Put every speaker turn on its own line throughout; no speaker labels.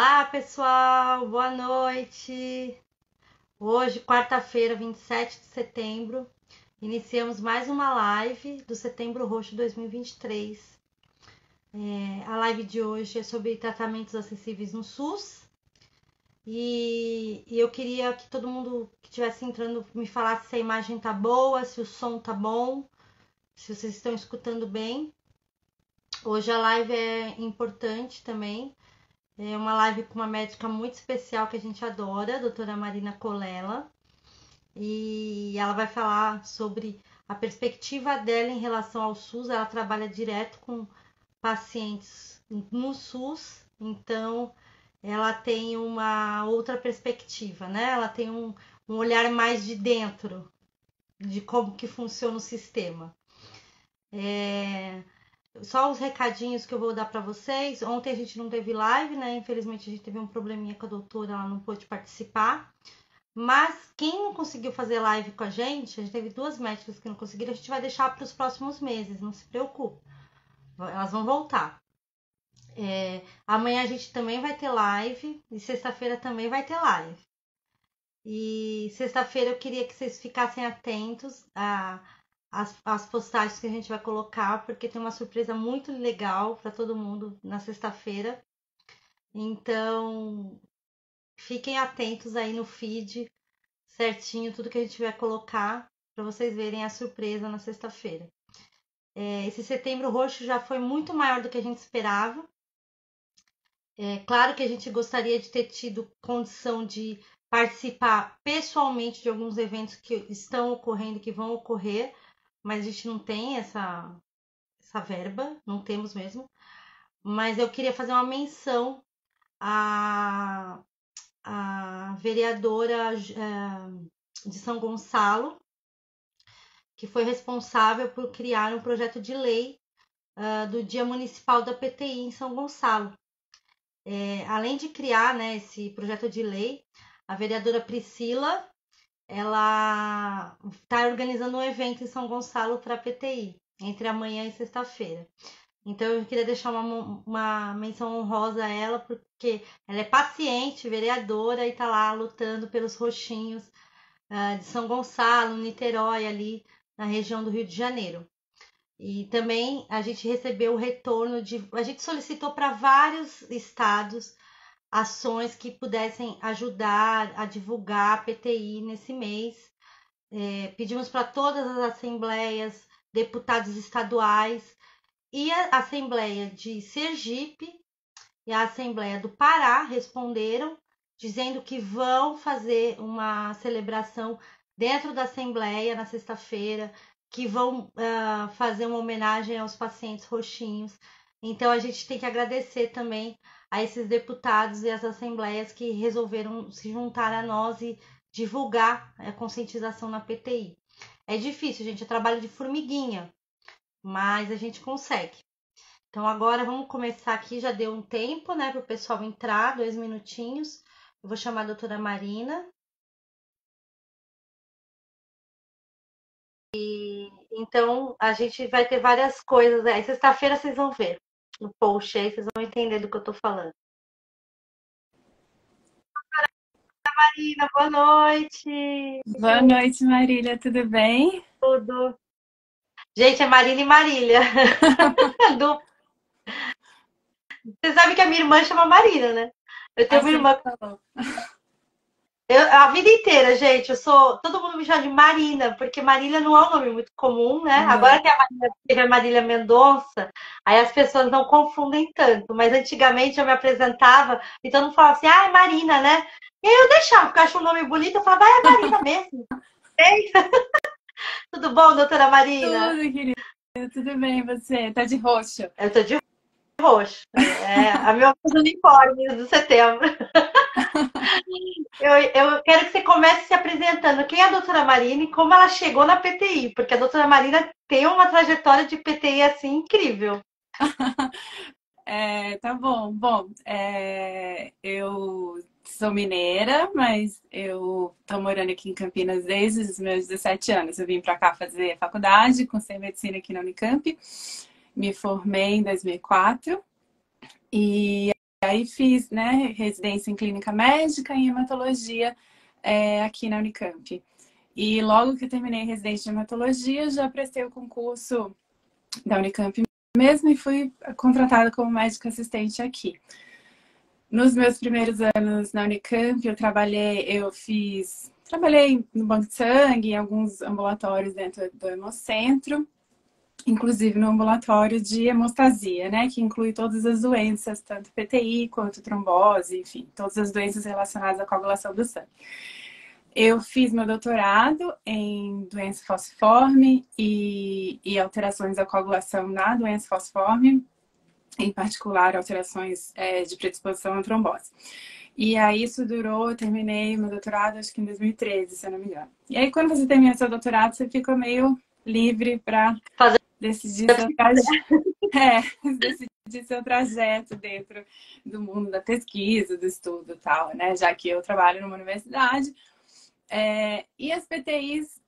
Olá, pessoal, boa noite. Hoje, quarta-feira, 27 de setembro, iniciamos mais uma live do Setembro Roxo 2023. A live de hoje é sobre tratamentos acessíveis no SUS. E eu queria que todo mundo que estivesse entrando me falasse se a imagem tá boa, se o som tá bom, se vocês estão escutando bem. Hoje a live é importante também. É uma live com uma médica muito especial que a gente adora, a doutora Marina Colella. E ela vai falar sobre a perspectiva dela em relação ao SUS. Ela trabalha direto com pacientes no SUS, então ela tem uma outra perspectiva, né? Ela tem um olhar mais de dentro de como que funciona o sistema. Só os recadinhos que eu vou dar para vocês. Ontem a gente não teve live, né? Infelizmente a gente teve um probleminha com a doutora, ela não pôde participar. Mas quem não conseguiu fazer live com a gente teve duas médicas que não conseguiram, a gente vai deixar para os próximos meses, não se preocupe. Elas vão voltar. Amanhã a gente também vai ter live e sexta-feira também vai ter live. E sexta-feira eu queria que vocês ficassem atentos às postagens que a gente vai colocar, porque tem uma surpresa muito legal para todo mundo na sexta-feira. Então, fiquem atentos aí no feed certinho, tudo que a gente vai colocar para vocês verem a surpresa na sexta-feira. Esse Setembro Roxo já foi muito maior do que a gente esperava. Claro que a gente gostaria de ter tido condição de participar pessoalmente de alguns eventos que estão ocorrendo, que vão ocorrer, mas a gente não tem essa verba, não temos mesmo. Mas eu queria fazer uma menção à vereadora de São Gonçalo, que foi responsável por criar um projeto de lei do Dia Municipal da PTI em São Gonçalo. Além de criar, né, esse projeto de lei, a vereadora Priscila, ela está organizando um evento em São Gonçalo para a PTI, entre amanhã e sexta-feira. Então eu queria deixar uma menção honrosa a ela, porque ela é paciente, vereadora e está lá lutando pelos roxinhos de São Gonçalo, Niterói, ali na região do Rio de Janeiro. E também a gente recebeu o retorno a gente solicitou para vários estados ações que pudessem ajudar a divulgar a PTI nesse mês. Pedimos para todas as assembleias, deputados estaduais e a Assembleia de Sergipe e a Assembleia do Pará responderam, dizendo que vão fazer uma celebração dentro da Assembleia na sexta-feira, que vão fazer uma homenagem aos pacientes roxinhos. Então a gente tem que agradecer também a esses deputados e as assembleias que resolveram se juntar a nós e divulgar a conscientização na PTI. É difícil, gente, é trabalho de formiguinha, mas a gente consegue. Então agora vamos começar aqui, já deu um tempo, né, para o pessoal entrar, 2 minutinhos. Eu vou chamar a doutora Marina. Então a gente vai ter várias coisas aí. Sexta-feira vocês vão ver no post aí, vocês vão entender do que eu tô falando. Marina, boa noite.
Boa noite, Marília, tudo bem?
Tudo. Gente, é Marina e Marília. Você sabe que a minha irmã chama Marina, né? Eu tenho
Ah,
uma
você me
irmã.
falou.
A vida inteira, gente, eu sou. Todo mundo me chama de Marina, porque Marília não é um nome muito comum, né? Agora
Não.
que a Marília teve a Marília Mendonça, aí as pessoas não confundem tanto. Mas antigamente eu me apresentava, então não falava assim, ah, é Marina, né? E aí eu deixava, porque eu acho um nome bonito, eu falava, ah, é Marina mesmo. Ei, tudo bom, doutora Marina?
Tudo, querida, tudo bem, você? Tá de roxo.
Eu tô de roxo. A meu uniforme do setembro. Eu quero que você comece se apresentando. Quem é a doutora Marina e como ela chegou na PTI? Porque a doutora Marina tem uma trajetória de PTI assim incrível.
Tá bom. Bom, eu sou mineira, mas eu tô morando aqui em Campinas desde os meus 17 anos. Eu vim pra cá fazer faculdade, cursei medicina aqui na Unicamp, me formei em 2004 e aí fiz, né, residência em clínica médica e hematologia aqui na Unicamp. E logo que eu terminei a residência de hematologia, já prestei o concurso da Unicamp mesmo e fui contratada como médica assistente aqui. Nos meus primeiros anos na Unicamp, trabalhei no banco de sangue, em alguns ambulatórios dentro do Hemocentro, inclusive no ambulatório de hemostasia, né, que inclui todas as doenças, tanto PTI quanto trombose, enfim, todas as doenças relacionadas à coagulação do sangue. Eu fiz meu doutorado em doença falciforme e alterações da coagulação na doença falciforme, em particular alterações de predisposição à trombose. E aí isso durou, eu terminei meu doutorado acho que em 2013, se eu não me engano. E aí quando você termina seu doutorado, você fica meio livre para decidir seu decidir seu trajeto dentro do mundo da pesquisa, do estudo e tal, né? Já que eu trabalho numa universidade. E as PTIs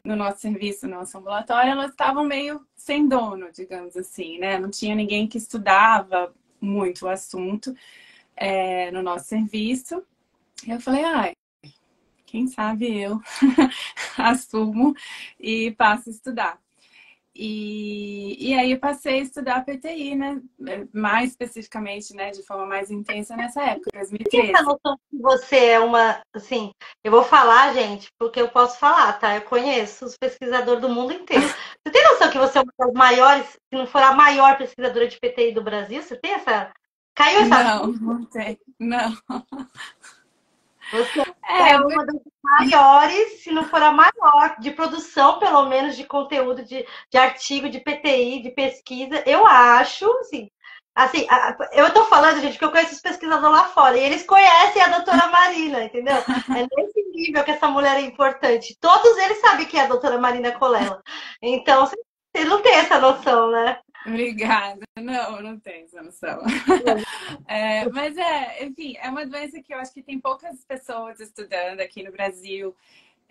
no nosso serviço, no nosso ambulatório, elas estavam meio sem dono, digamos assim, né? Não tinha ninguém que estudava muito o assunto no nosso serviço. E eu falei, quem sabe eu assumo e passo a estudar. E aí eu passei a estudar PTI, né? Mais especificamente, né? De forma mais intensa nessa época, 2013.
Essa noção que você é uma, assim, eu vou falar, gente, porque eu posso falar, tá? Eu conheço os pesquisadores do mundo inteiro. Você tem noção que você é uma das maiores, se não for a maior pesquisadora de PTI do Brasil? Você tem essa... Caiu essa...
Não tem. Não.
Você é uma das maiores, se não for a maior, de produção, pelo menos, de conteúdo, de artigo, de PTI, de pesquisa. Eu acho, assim, eu tô falando, gente, porque eu conheço os pesquisadores lá fora, e eles conhecem a doutora Marina, entendeu? É nesse nível que essa mulher é importante. Todos eles sabem que é a doutora Marina Colella. Então, você não tem essa noção, né?
Obrigada. Não tenho essa noção. Mas enfim, é uma doença que eu acho que tem poucas pessoas estudando aqui no Brasil.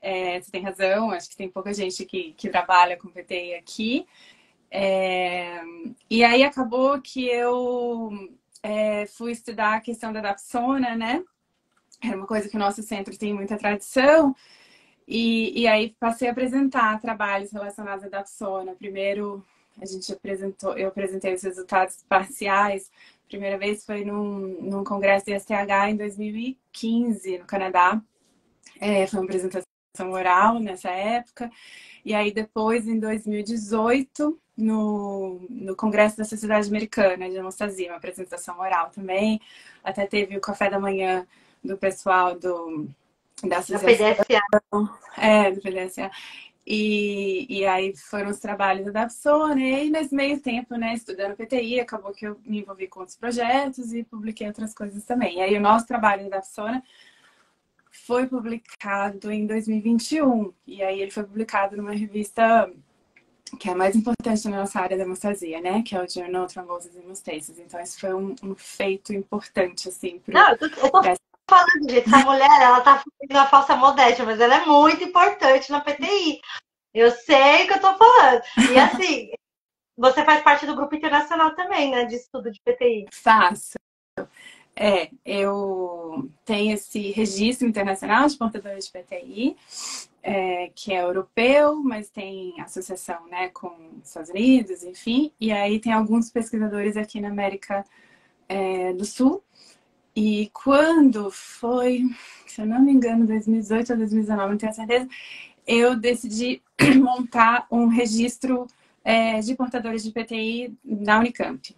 Você tem razão, acho que tem pouca gente que trabalha com PTI aqui. E aí acabou que eu fui estudar a questão da dapsona, né? Era uma coisa que o nosso centro tem muita tradição. E aí passei a apresentar trabalhos relacionados à dapsona. Primeiro, eu apresentei os resultados parciais. A primeira vez foi num congresso de STH em 2015, no Canadá. Foi uma apresentação oral nessa época. E aí depois, em 2018, no Congresso da Sociedade Americana de Hemostasia, uma apresentação oral também. Até teve o café da manhã do pessoal da associação. Do PDSA. E aí foram os trabalhos da dapsona. E aí, nesse meio tempo, né, estudando PTI, acabou que eu me envolvi com outros projetos e publiquei outras coisas também. E aí o nosso trabalho da dapsona foi publicado em 2021. E aí ele foi publicado numa revista que é a mais importante na nossa área da hemostasia, né? Que é o Journal Thrombosis and Hemostasis. Então, esse foi um feito importante, assim,
Não, eu tô falando, gente, essa mulher, ela tá fazendo uma falsa modéstia, mas ela é muito importante na PTI. Eu sei o que eu tô falando. E assim, você faz parte do grupo internacional também, né? De estudo de PTI.
Faço. Eu tenho esse registro internacional de portadores de PTI, que é europeu, mas tem associação, né, com os Estados Unidos, enfim. E aí tem alguns pesquisadores aqui na América do Sul. E quando foi, se eu não me engano, 2018 ou 2019, não tenho certeza, eu decidi montar um registro de portadores de PTI na Unicamp.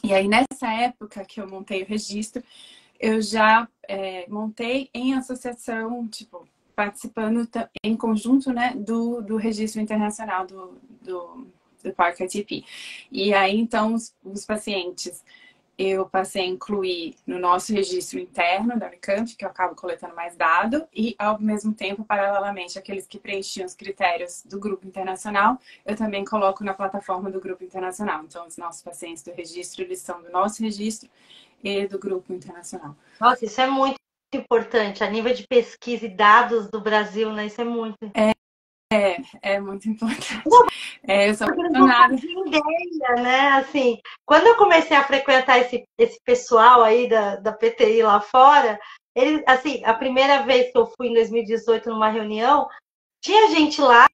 E aí, nessa época que eu montei o registro, eu já montei em associação, tipo, participando em conjunto, né, do registro internacional do PARC-ITP. E aí, então, os pacientes eu passei a incluir no nosso registro interno da Unicamp, que eu acabo coletando mais dado, e ao mesmo tempo, paralelamente, aqueles que preenchiam os critérios do grupo internacional, eu também coloco na plataforma do grupo internacional. Então, os nossos pacientes do registro, eles são do nosso registro e do grupo internacional.
Nossa, isso é muito importante, a nível de pesquisa e dados do Brasil, né? Isso é muito.
É muito importante. Eu sou apaixonada.
De ideia, né? Assim, quando eu comecei a frequentar esse pessoal aí da PTI lá fora, ele, assim, a primeira vez que eu fui em 2018 numa reunião, tinha gente lá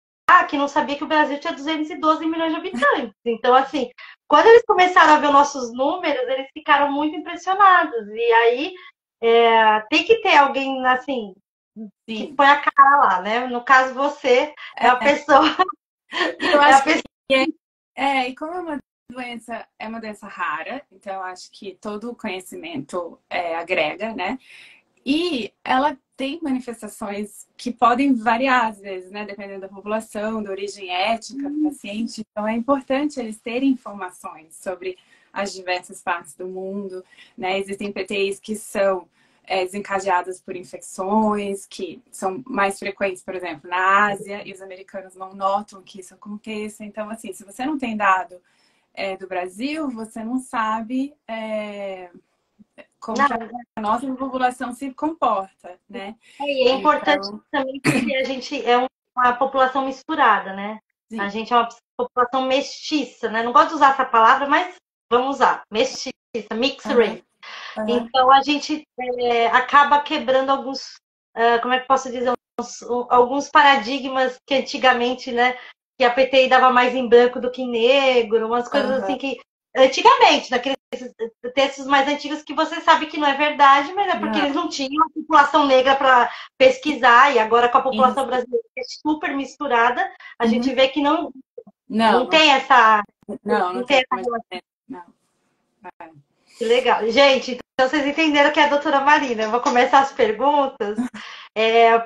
que não sabia que o Brasil tinha 212 milhões de habitantes. Então, assim, quando eles começaram a ver nossos números, eles ficaram muito impressionados. E aí tem que ter alguém assim que
Sim.
põe a cara lá, né? No caso, você é a pessoa.
E eu
É a
acho
pessoa.
que e como é uma doença rara, então eu acho que todo o conhecimento agrega, né? E ela tem manifestações que podem variar às vezes, né? Dependendo da população, da origem étnica do paciente. Então é importante eles terem informações sobre as diversas partes do mundo, né? Existem PTIs que são desencadeadas por infecções, que são mais frequentes, por exemplo, na Ásia, e os americanos não notam que isso aconteça. Então, assim, se você não tem dado do Brasil, você não sabe como que
Não,
a nossa população se comporta, né?
é importante
Então,
também porque a gente é uma população misturada, né? A
sim.
gente é uma população mestiça, né? Não gosto de usar essa palavra, mas vamos usar. Mestiça, mixed
Uhum,
race.
uhum.
Então a gente acaba quebrando alguns, como é que posso dizer, alguns paradigmas que antigamente, né, que a PTI dava mais em branco do que em negro, umas coisas
Uhum.
assim que antigamente, naqueles textos mais antigos que você sabe que não é verdade, mas é porque
Não,
eles não tinham a população negra para pesquisar e agora com a população
isso.
brasileira que é super misturada, a gente
Uhum.
vê que não
Não,
não tem essa
não
não tem
tem
essa
mais.
relação.
Não. É.
Que legal. Gente, então vocês entenderam que é a doutora Marina. Eu vou começar as perguntas,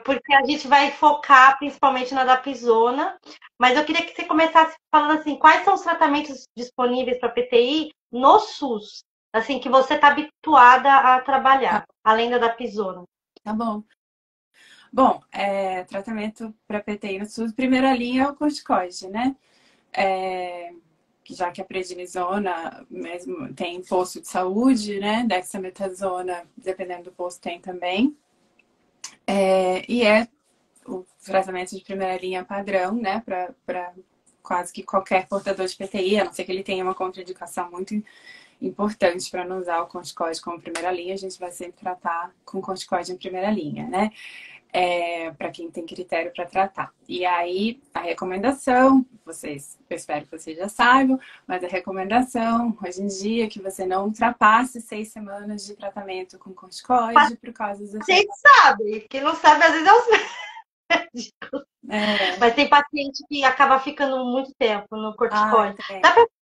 porque a gente vai focar principalmente na dapizona, mas eu queria que você começasse falando assim, quais são os tratamentos disponíveis para PTI no SUS, assim, que você está habituada a trabalhar, além da dapizona.
Tá bom. Bom, tratamento para PTI no SUS, primeira linha é o corticoide, né? É, já que a prednisona mesmo tem em posto de saúde, né? Dexametasona, dependendo do posto, tem também. E o tratamento de primeira linha padrão, né? Para quase que qualquer portador de PTI, a não ser que ele tenha uma contraindicação muito importante para não usar o corticoide como primeira linha, a gente vai sempre tratar com corticoide em primeira linha, né? Para quem tem critério para tratar. E aí, a recomendação, eu espero que vocês já saibam, mas a recomendação, hoje em dia, é que você não ultrapasse 6 semanas de tratamento com corticoide por causa dos
Paciente
efeitos.
sabe, quem não sabe às vezes é os médicos.
É,
Mas tem paciente que acaba ficando muito tempo no corticoide.
tem.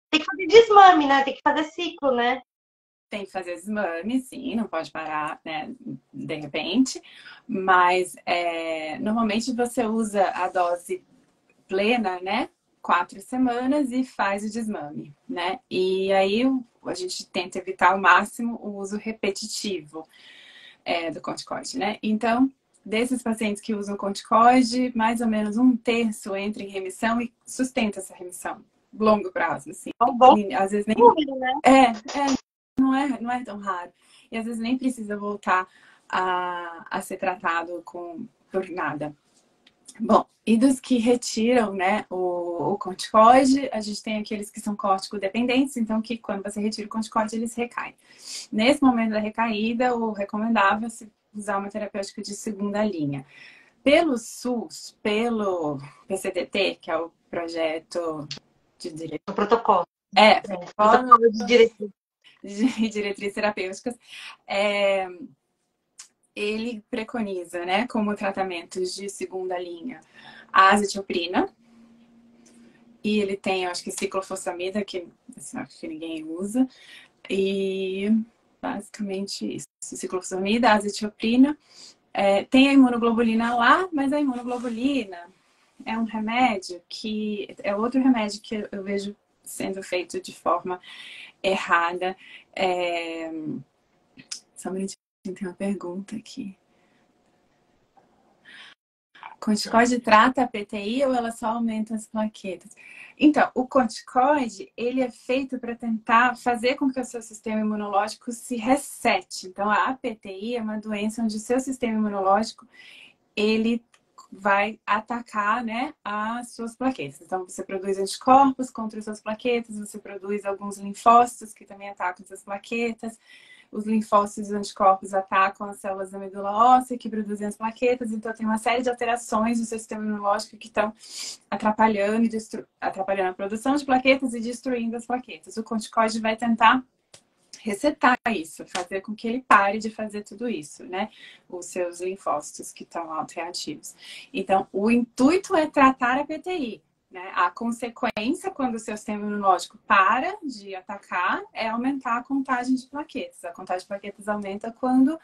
Tem que fazer desmame, né? Tem que fazer ciclo, né?
Tem que fazer exame, sim, não pode parar, né, de repente. Mas normalmente você usa a dose plena, né? 4 semanas e faz o desmame, né? E aí a gente tenta evitar ao máximo o uso repetitivo do corticoide, né? Então, desses pacientes que usam corticoide, mais ou menos 1/3 entra em remissão e sustenta essa remissão, longo prazo, assim.
É um bom
E, às vezes nem
número, né?
não é tão raro. E às vezes nem precisa voltar a ser tratado por nada. Bom, e dos que retiram, né, o corticoide, a gente tem aqueles que são córtico-dependentes, então que quando você retira o corticoide, eles recaem. Nesse momento da recaída, o recomendável é se usar uma terapêutica de segunda linha. Pelo SUS, pelo PCDT, que é o projeto de
O protocolo.
protocolo
Protocolo de direito.
de diretrizes terapêuticas, ele preconiza, né, como tratamentos de segunda linha, a azathioprina, e ele tem, acho que, ciclofosfamida, que assim, acho que ninguém usa, e basicamente isso. Ciclofosfamida, azathioprina, tem a imunoglobulina lá, mas a imunoglobulina é um remédio que é outro remédio que eu vejo sendo feito de forma errada. Só um minutinho, tem uma pergunta aqui. Corticoide trata a PTI ou ela só aumenta as plaquetas? Então, o corticoide, ele é feito para tentar fazer com que o seu sistema imunológico se resete. Então, a PTI é uma doença onde o seu sistema imunológico, ele vai atacar, né, as suas plaquetas. Então, você produz anticorpos contra as suas plaquetas, você produz alguns linfócitos que também atacam as suas plaquetas. Os linfócitos e os anticorpos atacam as células da medula óssea, que produzem as plaquetas. Então, tem uma série de alterações no seu sistema imunológico que estão atrapalhando, atrapalhando a produção de plaquetas e destruindo as plaquetas. O corticoide vai tentar resetar isso, fazer com que ele pare de fazer tudo isso, né? Os seus linfócitos que estão autoreativos. Então, o intuito é tratar a PTI, né? A consequência, quando o seu sistema imunológico para de atacar, é aumentar a contagem de plaquetas. A contagem de plaquetas aumenta quando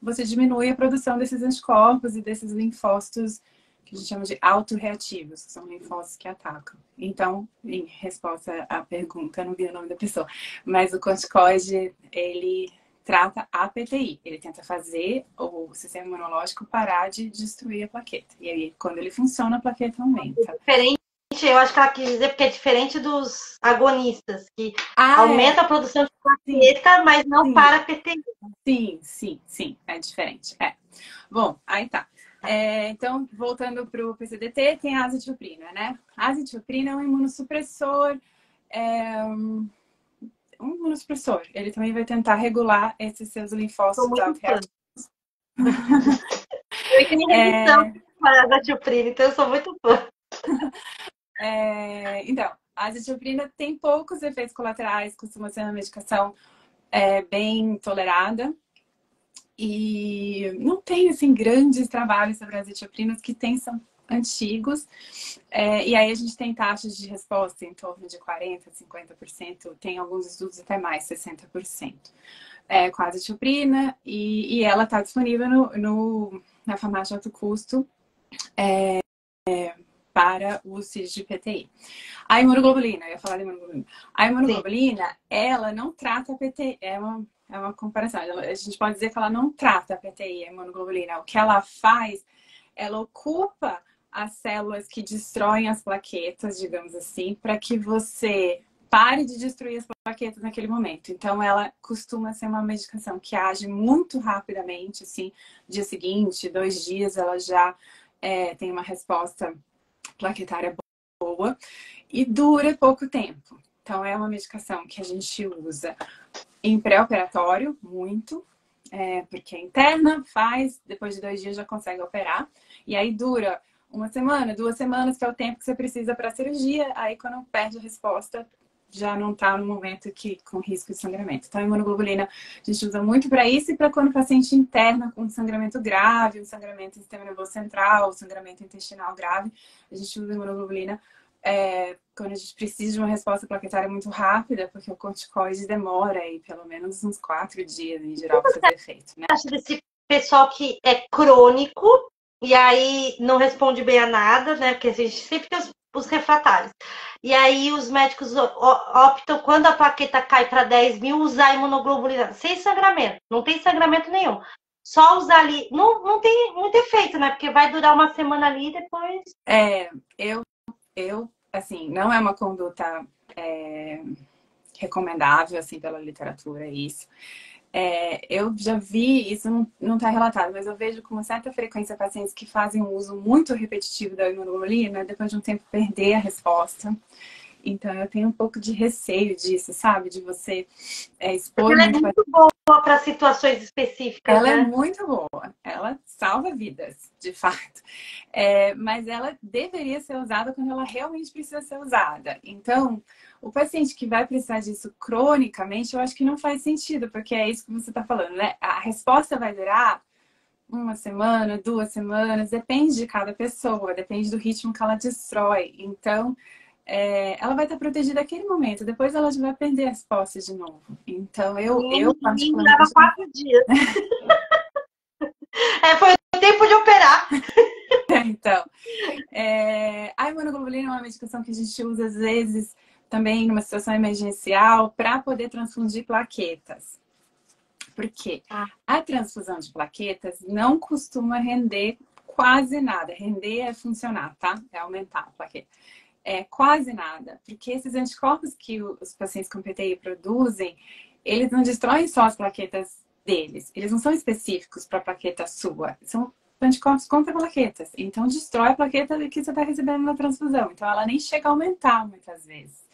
você diminui a produção desses anticorpos e desses linfócitos que a gente chama de autorreativos, que são linfócitos que atacam. Então, em resposta à pergunta, eu não vi o nome da pessoa, mas o corticoide, ele trata a PTI. Ele tenta fazer o sistema imunológico parar de destruir a plaqueta. E aí, quando ele funciona, a plaqueta aumenta.
Diferente, eu acho que ela quis dizer porque é diferente dos agonistas, que aumenta a produção de plaqueta, mas não para a PTI.
Sim, é diferente. Bom, aí tá. Então, voltando para o PCDT, tem a azathioprina, né? A azathioprina é um imunossupressor, Ele também vai tentar regular esses seus linfócitos autorreativos.
Eu tenho resistência para a azathioprina, então eu sou muito fã.
Então, a azathioprina tem poucos efeitos colaterais, costuma ser uma medicação bem tolerada. E não tem, assim, grandes trabalhos sobre as azathioprinas, que tem são antigos. E aí a gente tem taxas de resposta em torno de 40%, 50%. Tem alguns estudos até mais, 60%. Com a azathioprina. E ela está disponível na farmácia de alto custo para o CIS de PTI. A imunoglobulina, eu ia falar da imunoglobulina. A imunoglobulina, ela não trata a PTI. É uma comparação. A gente pode dizer que ela não trata a PTI, a imunoglobulina. O que ela faz, ela ocupa as células que destroem as plaquetas, digamos assim, para que você pare de destruir as plaquetas naquele momento. Então, ela costuma ser uma medicação que age muito rapidamente, assim, dia seguinte, 2 dias, ela já tem uma resposta plaquetária boa e dura pouco tempo. Então, é uma medicação que a gente usa em pré-operatório, muito, porque é interna, depois de 2 dias já consegue operar. E aí dura 1 semana, 2 semanas, que é o tempo que você precisa para a cirurgia. Aí quando perde a resposta, já não está no momento com risco de sangramento. Então a imunoglobulina a gente usa muito para isso e para quando o paciente interna com sangramento grave, um sangramento no sistema nervoso central, sangramento intestinal grave, a gente usa a imunoglobulina quando a gente precisa de uma resposta plaquetária muito rápida, porque o corticoide demora aí pelo menos uns 4 dias em geral para fazer efeito, né?
Acho desse pessoal que é crônico e aí não responde bem a nada, né? Porque a gente sempre tem os refratários. E aí os médicos optam, quando a plaqueta cai para 10.000, usar a imunoglobulina sem sangramento. Não tem sangramento nenhum. Só usar ali. Não tem muito efeito, né? Porque vai durar 1 semana ali e depois.
Eu assim, não é uma conduta recomendável, assim, pela literatura, isso. Eu já vi, isso não está relatado, mas eu vejo com uma certa frequência pacientes que fazem um uso muito repetitivo da imunoglobulina, depois de um tempo perder a resposta. Então, eu tenho um pouco de receio disso, sabe? De você expor...
Ela é muito boa para situações específicas,
Ela
né?
é muito boa. Ela salva vidas, de fato. Mas ela deveria ser usada quando ela realmente precisa ser usada. Então, o paciente que vai precisar disso cronicamente, eu acho que não faz sentido, porque é isso que você está falando, né? A resposta vai durar 1 semana, 2 semanas, depende de cada pessoa, depende do ritmo que ela destrói. Então, ela vai estar protegida naquele momento, depois ela já vai perder as posses de novo. Então, eu particularmente...
Dava 4 dias. Foi o tempo de operar.
Então, a imunoglobulina é uma medicação que a gente usa às vezes também numa situação emergencial para poder transfundir plaquetas. Porque a transfusão de plaquetas não costuma render quase nada. Render é funcionar, tá? É aumentar a plaqueta. Quase nada. Porque esses anticorpos que os pacientes com PTI produzem, eles não destroem só as plaquetas deles. Eles não são específicos para a plaqueta sua. São anticorpos contra plaquetas. Então, destrói a plaqueta que você está recebendo na transfusão. Então, ela nem chega a aumentar muitas vezes.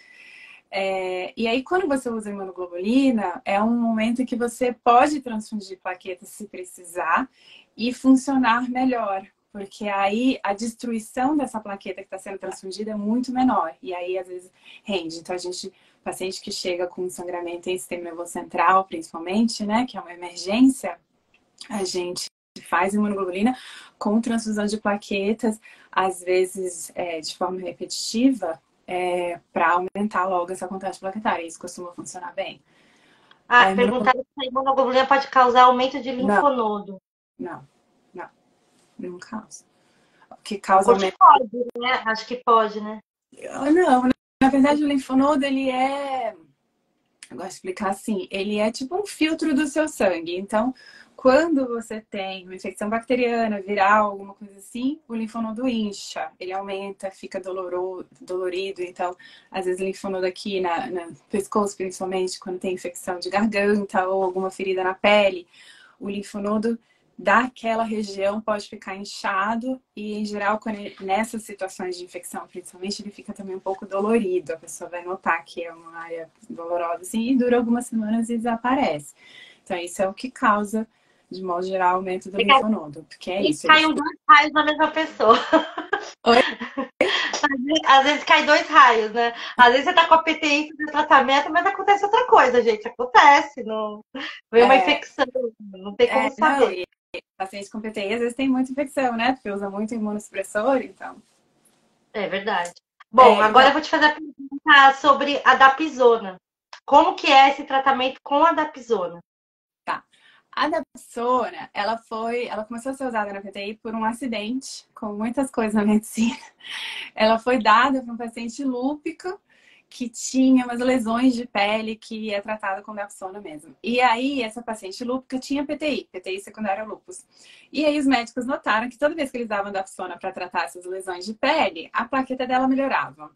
E aí, quando você usa imunoglobulina, é um momento em que você pode transfundir plaquetas se precisar e funcionar melhor. Porque aí a destruição dessa plaqueta que está sendo transfundida é muito menor. E aí, às vezes, rende. Então, paciente que chega com sangramento em sistema nervoso central, principalmente, né, que é uma emergência, a gente faz imunoglobulina com transfusão de plaquetas, às vezes de forma repetitiva, para aumentar logo essa contagem plaquetária. Isso costuma funcionar bem.
Perguntaram se a imunoglobulina pode causar aumento de linfonodo.
Não causa. O que causa
aumento... Pode, né? Acho que pode, né?
Não, na verdade o linfonodo, ele é... Eu gosto de explicar assim, ele é tipo um filtro do seu sangue. Então, quando você tem uma infecção bacteriana, viral, alguma coisa assim, o linfonodo incha, ele aumenta, fica dolorido. Então, às vezes, o linfonodo aqui no pescoço, principalmente, quando tem infecção de garganta ou alguma ferida na pele, o linfonodo daquela região pode ficar inchado e, em geral, nessas situações de infecção, principalmente, ele fica também um pouco dolorido. A pessoa vai notar que é uma área dolorosa, assim, e dura algumas semanas e desaparece. Então, isso é o que causa, de modo geral, aumento do linfonodo. Porque é isso.
Caiu 2 raios na mesma pessoa.
Oi?
Às vezes cai 2 raios, né? Às vezes você tá com a PTI fazendo tratamento, mas acontece outra coisa, gente. Acontece. Não... Vem uma infecção, não tem como saber.
Não, paciente com PTI às vezes tem muita infecção, né? Porque usa muito imunossupressor, então.
É verdade. Bom, agora eu vou te fazer a pergunta sobre a dapsona. Como que é esse tratamento com a dapsona?
Tá. A dapsona, ela começou a ser usada na PTI por um acidente, como muitas coisas na medicina. Ela foi dada para um paciente lúpico que tinha umas lesões de pele que é tratada com dapsona mesmo. E aí, essa paciente lúpica tinha PTI secundária ao lúpus. E aí, os médicos notaram que toda vez que eles davam dapsona para tratar essas lesões de pele, a plaqueta dela melhorava.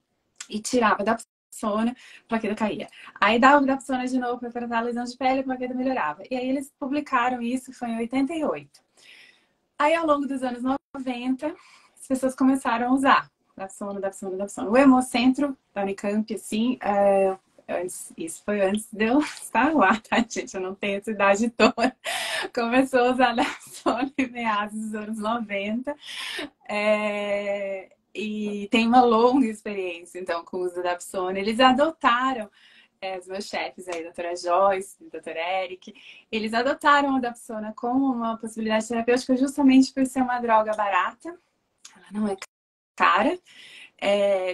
E tirava a dapsona, a plaqueta caía. Aí, dava dapsona de novo para tratar a lesão de pele, a plaqueta melhorava. E aí, eles publicaram isso, foi em 88. Aí, ao longo dos anos 90, as pessoas começaram a usar dapsona. O Hemocentro da Unicamp, assim, isso foi antes de eu estar lá, tá, gente? Eu não tenho essa idade toda. Começou a usar dapsona em meados dos anos 90. E tem uma longa experiência, então, com o uso da dapsona. Eles adotaram, os meus chefes aí, a doutora Joyce, o doutor Eric, eles adotaram a dapsona como uma possibilidade terapêutica justamente por ser uma droga barata. Ela não é cara,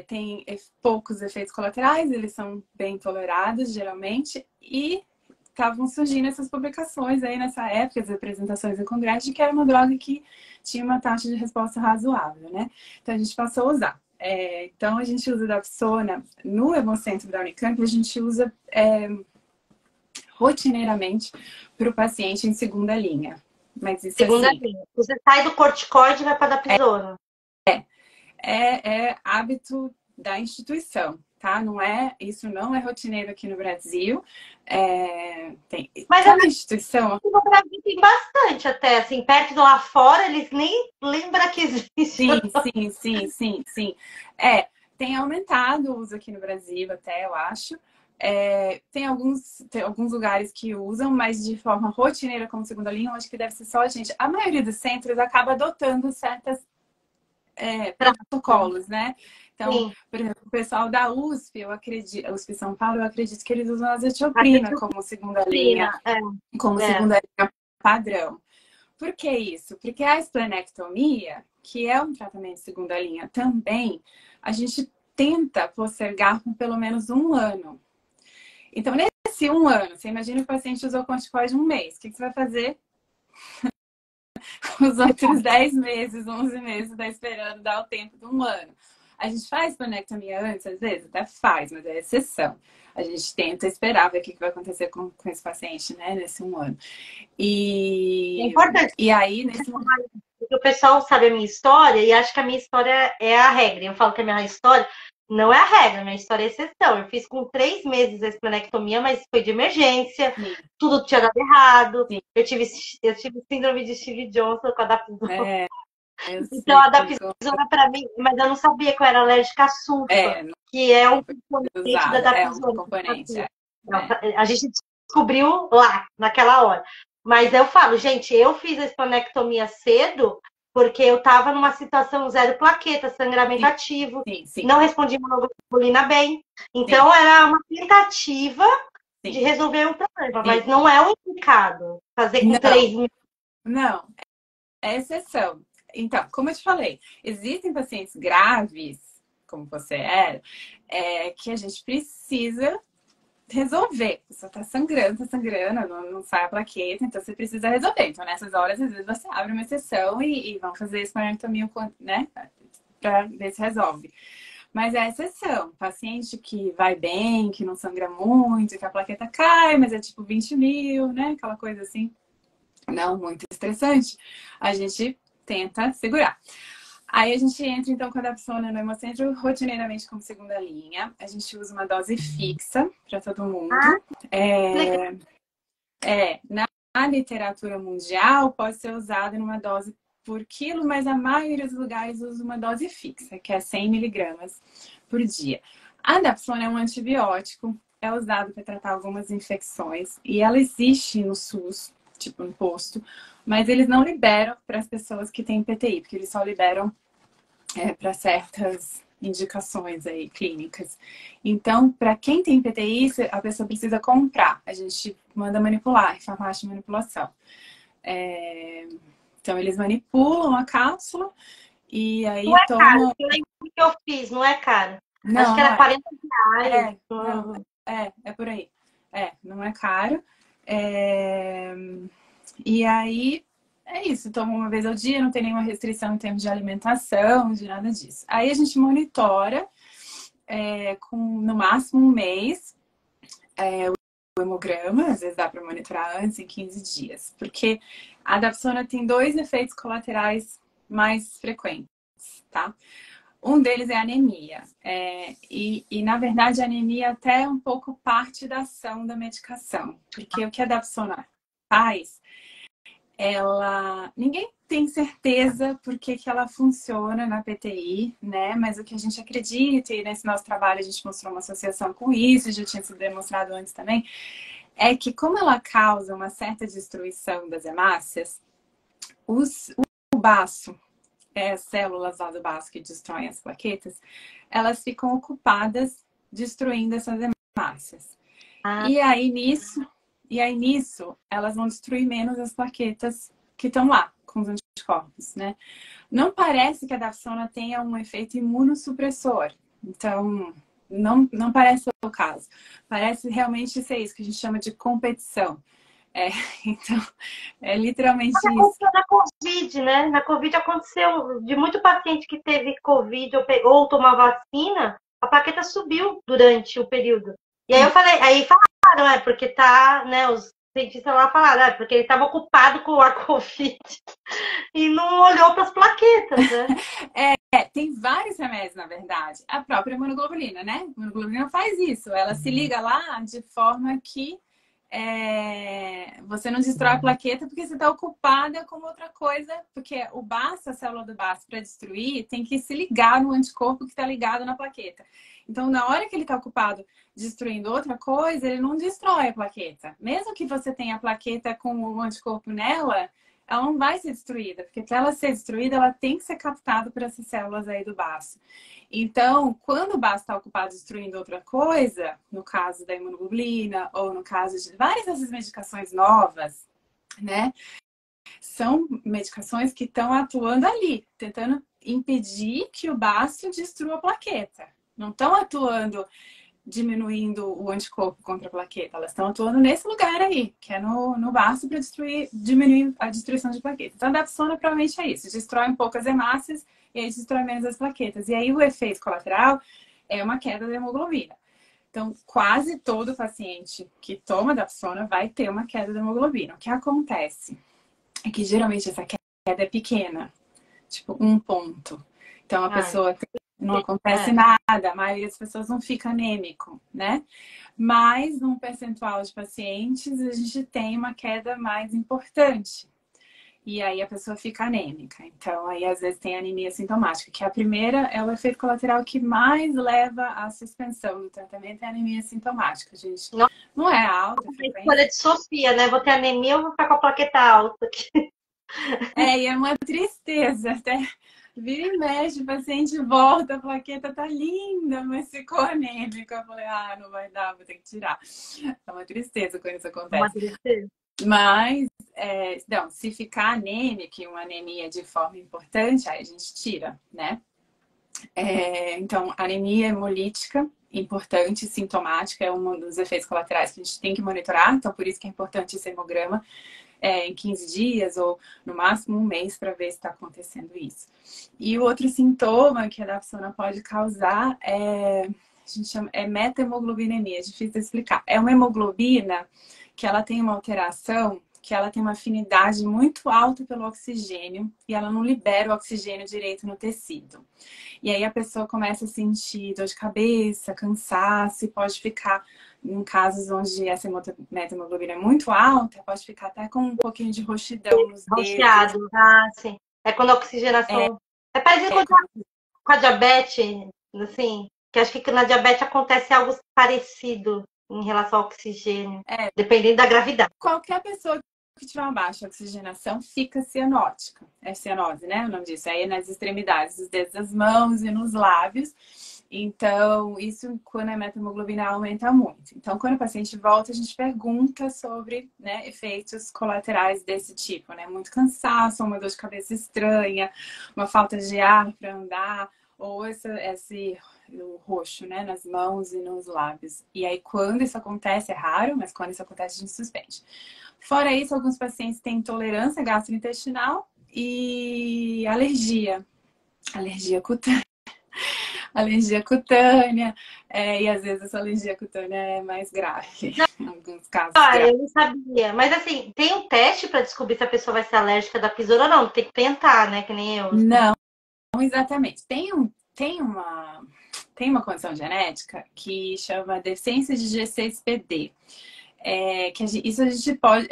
tem poucos efeitos colaterais, eles são bem tolerados, geralmente, e estavam surgindo essas publicações aí nessa época, as apresentações em congresso, de que era uma droga que tinha uma taxa de resposta razoável, né? Então, a gente passou a usar. Então, a gente usa dapsona no Hemocentro da Unicamp, a gente usa rotineiramente para o paciente em segunda linha. Mas isso
segunda
assim,
linha. Você sai do corticoide e vai para a dapsona.
É hábito da instituição, tá? Isso não é rotineiro aqui no Brasil.
Mas
cada instituição...
No Brasil tem bastante até, assim, perto do lá fora, eles nem lembram que existe.
Sim. Tem aumentado o uso aqui no Brasil até, eu acho. Tem alguns lugares que usam, mas de forma rotineira como segunda linha, eu acho que deve ser só a gente. A maioria dos centros acaba adotando certas protocolos, né? Então, sim. Por exemplo, o pessoal da USP, USP São Paulo, eu acredito que eles usam a azatioprina como segunda linha, segunda linha padrão. Por que isso? Porque a esplenectomia, que é um tratamento de segunda linha também, a gente tenta postergar por pelo menos 1 ano. Então, nesse 1 ano, você imagina que o paciente usou corticoide 1 mês. O que você vai fazer? Os outros 10 meses, 11 meses, tá esperando dar o tempo de 1 ano. A gente faz esplenectomia antes, às vezes? Até faz, mas é exceção. A gente tenta esperar ver o que vai acontecer com esse paciente, né? Nesse 1 ano.
É importante.
E aí, nesse momento...
Porque o pessoal sabe a minha história e acha que a minha história é a regra. Eu falo que a minha história Não é a regra, minha história é exceção. Eu fiz com 3 meses a esplenectomia, mas foi de emergência,
Sim,
tudo tinha dado errado.
sim.
Eu tive síndrome de Steve Johnson com a Dapsona.
É, eu
Então
sei.
a Dapsona para mim, mas eu não sabia que eu era alérgica à sulfa,
Não
que é um
foi
componente da
usada. É um
Dapsona.
componente.
Não,
É.
a gente descobriu lá, naquela hora. Mas eu falo, gente, eu fiz a esplenectomia cedo porque eu estava numa situação zero plaqueta, sangramento
Sim,
ativo,
sim, sim,
não respondi imunoglobulina bem.
sim,
Então, era uma tentativa de
sim,
resolver um problema,
sim.
mas não é o indicado fazer com
Não,
3 meses.
não, é exceção. Então, como eu te falei, existem pacientes graves, como você era, que a gente precisa resolver. A pessoa tá sangrando, não sai a plaqueta, então você precisa resolver. Então, nessas horas, às vezes, você abre uma exceção e vão fazer esplenectomia, né? Pra ver se resolve. Mas é exceção. Paciente que vai bem, que não sangra muito, que a plaqueta cai, mas é tipo 20 mil, né? Aquela coisa assim, não muito estressante. A gente tenta segurar. Aí a gente entra então com a Dapsona no Hemocentro rotineiramente como segunda linha. A gente usa uma dose fixa para todo
Ah,
mundo.
legal.
Na literatura mundial pode ser usado numa dose por quilo, mas a maioria dos lugares usa uma dose fixa, que é 100 miligramas por dia. A Dapsona é um antibiótico, é usado para tratar algumas infecções e ela existe no SUS, tipo no posto, mas eles não liberam para as pessoas que têm PTI, porque eles só liberam para certas indicações aí clínicas. Então, para quem tem PTI, a pessoa precisa comprar. A gente manda manipular, farmácia de manipulação. Então, eles manipulam a cápsula e
Não
aí
é caro,
tomam.
eu lembro que eu fiz, não é caro. Acho
Não,
que
não
era
é.
R$ 40.
Não, é por aí. Não é caro. É, E aí, é isso. Toma uma vez ao dia, não tem nenhuma restrição em termos de alimentação, de nada disso. Aí a gente monitora com no máximo um mês o hemograma, às vezes dá para monitorar antes, em 15 dias. Porque a Dapsona tem dois efeitos colaterais mais frequentes, tá? Um deles é a anemia. Na verdade, a anemia até é um pouco parte da ação da medicação. Porque o que a Dapsona faz ninguém tem certeza por que ela funciona na PTI, né? Mas o que a gente acredita, e nesse nosso trabalho a gente mostrou uma associação com isso, já tinha sido demonstrado antes também, é que como ela causa uma certa destruição das hemácias, o baço, as células lá do baço que destroem as plaquetas, elas ficam ocupadas destruindo essas hemácias.
Ah,
E aí nisso, elas vão destruir menos as plaquetas que estão lá, com os anticorpos, né? Não parece que a Dapsona tenha um efeito imunossupressor. Então, não parece ser o caso. Parece realmente ser isso, que a gente chama de competição. É, então, é literalmente isso.
aconteceu na Covid, né? Na Covid aconteceu de muito paciente que teve Covid ou tomou vacina, a plaqueta subiu durante o período. E aí eu
Sim.
falei, aí falaram, porque tá, né? Os cientistas lá falaram, porque ele estava ocupado com a Covid e não olhou para as plaquetas, né?
Tem vários remédios, na verdade. A própria imunoglobulina, né? A imunoglobulina faz isso. Ela se liga lá de forma que você não destrói a plaqueta porque você está ocupada com outra coisa. Porque o baço, a célula do baço, para destruir, tem que se ligar no anticorpo que está ligado na plaqueta. Então, na hora que ele está ocupado destruindo outra coisa, ele não destrói a plaqueta. Mesmo que você tenha a plaqueta com o anticorpo nela, ela não vai ser destruída, porque para ela ser destruída, ela tem que ser captada por essas células aí do baço. Então, quando o baço está ocupado destruindo outra coisa, no caso da imunoglobulina, ou no caso de várias dessas medicações novas, né? São medicações que estão atuando ali, tentando impedir que o baço destrua a plaqueta. Não estão atuando diminuindo o anticorpo contra a plaqueta. Elas estão atuando nesse lugar aí, que é no baço para diminuir a destruição de plaquetas. Então, a Dapsona provavelmente é isso. Destrói um pouco as hemácias e aí destrói menos as plaquetas. E aí o efeito colateral é uma queda da hemoglobina. Então, quase todo paciente que toma Dapsona vai ter uma queda da hemoglobina. O que acontece é que geralmente essa queda é pequena, tipo 1 ponto. Então, a
Ai,
pessoa não acontece nada, a maioria das pessoas não fica anêmico, né? Mas num percentual de pacientes a gente tem uma queda mais importante. E aí a pessoa fica anêmica. Então, aí às vezes tem anemia sintomática, que a primeira é o efeito colateral que mais leva à suspensão do tratamento, é a anemia sintomática, gente. Não é alta a frequência.
Escolha de Sofia, né? Vou ter anemia ou vou ficar com a plaqueta alta?
E é uma tristeza. Até vira e mexe, o paciente volta, a plaqueta tá linda, mas ficou anêmica. Eu falei, não vai dar, vou ter que tirar. É uma tristeza quando isso acontece.
Uma tristeza.
Mas, não, se ficar anêmica e uma anemia de forma importante, aí a gente tira, né? Então, anemia hemolítica, importante, sintomática, é um dos efeitos colaterais que a gente tem que monitorar. Então, por isso que é importante esse hemograma em 15 dias ou no máximo um mês para ver se está acontecendo isso. E o outro sintoma que a dapsona pode causar a gente chama, meta-hemoglobinemia, é difícil de explicar. É uma hemoglobina que ela tem uma alteração, que ela tem uma afinidade muito alta pelo oxigênio e ela não libera o oxigênio direito no tecido. E aí a pessoa começa a sentir dor de cabeça, cansaço, e pode ficar, em casos onde essa meta-hemoglobina é muito alta, pode ficar até com um pouquinho de roxidão nos
Roxeado.
dedos.
Sim. É quando a oxigenação... É parecido com a diabetes, assim, que acho que na diabetes acontece algo parecido em relação ao oxigênio, dependendo da gravidade.
Qualquer pessoa que tiver uma baixa oxigenação fica cianótica. É cianose, né? O nome disso. Aí nas extremidades dos dedos das mãos e nos lábios. Então, isso quando a meta-hemoglobina aumenta muito. Então, quando o paciente volta, a gente pergunta sobre, né, efeitos colaterais desse tipo, né? Muito cansaço, uma dor de cabeça estranha, uma falta de ar para andar, ou esse o roxo, né, nas mãos e nos lábios. E aí, quando isso acontece, é raro, mas quando isso acontece, a gente suspende. Fora isso, alguns pacientes têm intolerância gastrointestinal e alergia. Alergia cutânea. Alergia cutânea. E às vezes essa alergia cutânea é mais grave. Em alguns casos.
Eu não sabia. Mas assim, tem um teste para descobrir se a pessoa vai ser alérgica da besoura ou não? Tem que tentar, né? Que nem eu.
Não, exatamente. Tem uma condição genética que chama deficiência de G6PD. Isso a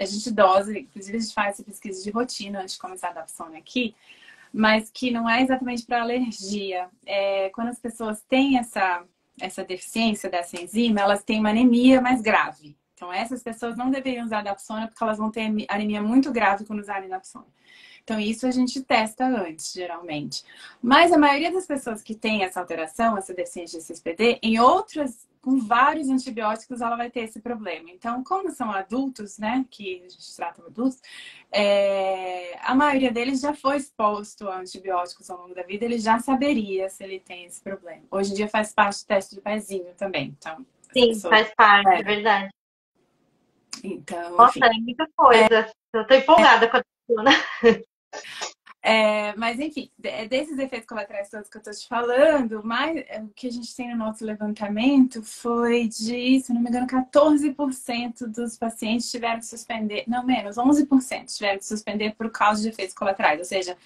gente dosa, inclusive a gente faz essa pesquisa de rotina antes de começar a dapsona aqui, mas que não é exatamente para alergia. Quando as pessoas têm essa deficiência dessa enzima, elas têm uma anemia mais grave. Então, essas pessoas não deveriam usar dapsona porque elas vão ter anemia muito grave quando usarem dapsona. Então, isso a gente testa antes, geralmente. Mas a maioria das pessoas que tem essa alteração, essa deficiência de CSPD, com vários antibióticos, ela vai ter esse problema. Então, como são adultos, né, que a gente trata adultos, a maioria deles já foi exposto a antibióticos ao longo da vida, ele já saberia se ele tem esse problema. Hoje em dia faz parte do teste do pezinho também. Então,
sim, faz parte, é verdade.
Então,
nossa, enfim, é muita coisa. Eu tô empolgada com a dapsona.
Mas enfim, desses efeitos colaterais todos que eu tô te falando, o que a gente tem no nosso levantamento foi de, se não me engano, 14% dos pacientes tiveram que suspender, não menos, 11% tiveram que suspender por causa de efeitos colaterais, ou seja,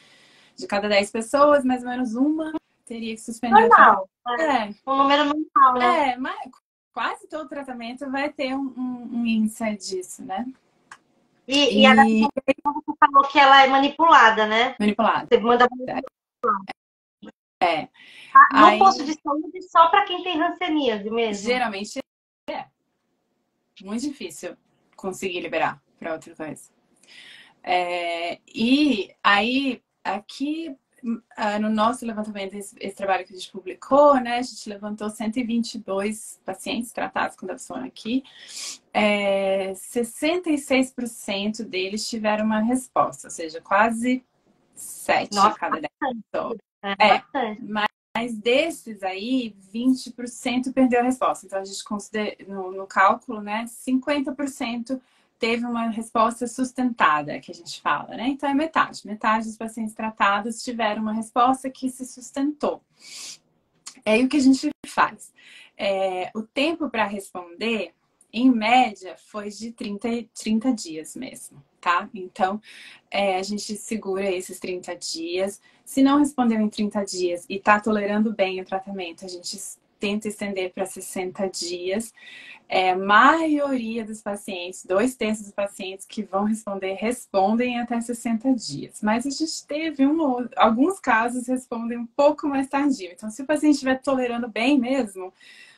de cada 10 pessoas, mais ou menos uma teria que suspender.
Normal, um número normal, né?
Mas quase todo tratamento vai ter um índice disso, né?
E a dapsona, você falou que ela é manipulada, né?
Manipulada.
Você manda manipular. No posto de saúde, só para quem tem hanseníase mesmo?
Geralmente é. Muito difícil conseguir liberar para outra coisa. E aí, aqui no nosso levantamento, esse trabalho que a gente publicou, né? A gente levantou 122 pacientes tratados com dapsona aqui. 66% deles tiveram uma resposta, ou seja, quase 7 a cada 10 pessoas. Mas desses aí, 20% perdeu a resposta. Então, a gente considera, no cálculo, né, 50% teve uma resposta sustentada, que a gente fala, né? Então, é metade. Metade dos pacientes tratados tiveram uma resposta que se sustentou. E aí, o que a gente faz? O tempo para responder, em média, foi de 30 dias mesmo. tá? Então, a gente segura esses 30 dias. Se não respondeu em 30 dias e tá tolerando bem o tratamento, a gente tenta estender para 60 dias. Maioria dos pacientes, 2/3 dos pacientes que vão responder, respondem até 60 dias. Mas a gente teve alguns casos respondem um pouco mais tardio. Então, se o paciente estiver tolerando bem mesmo,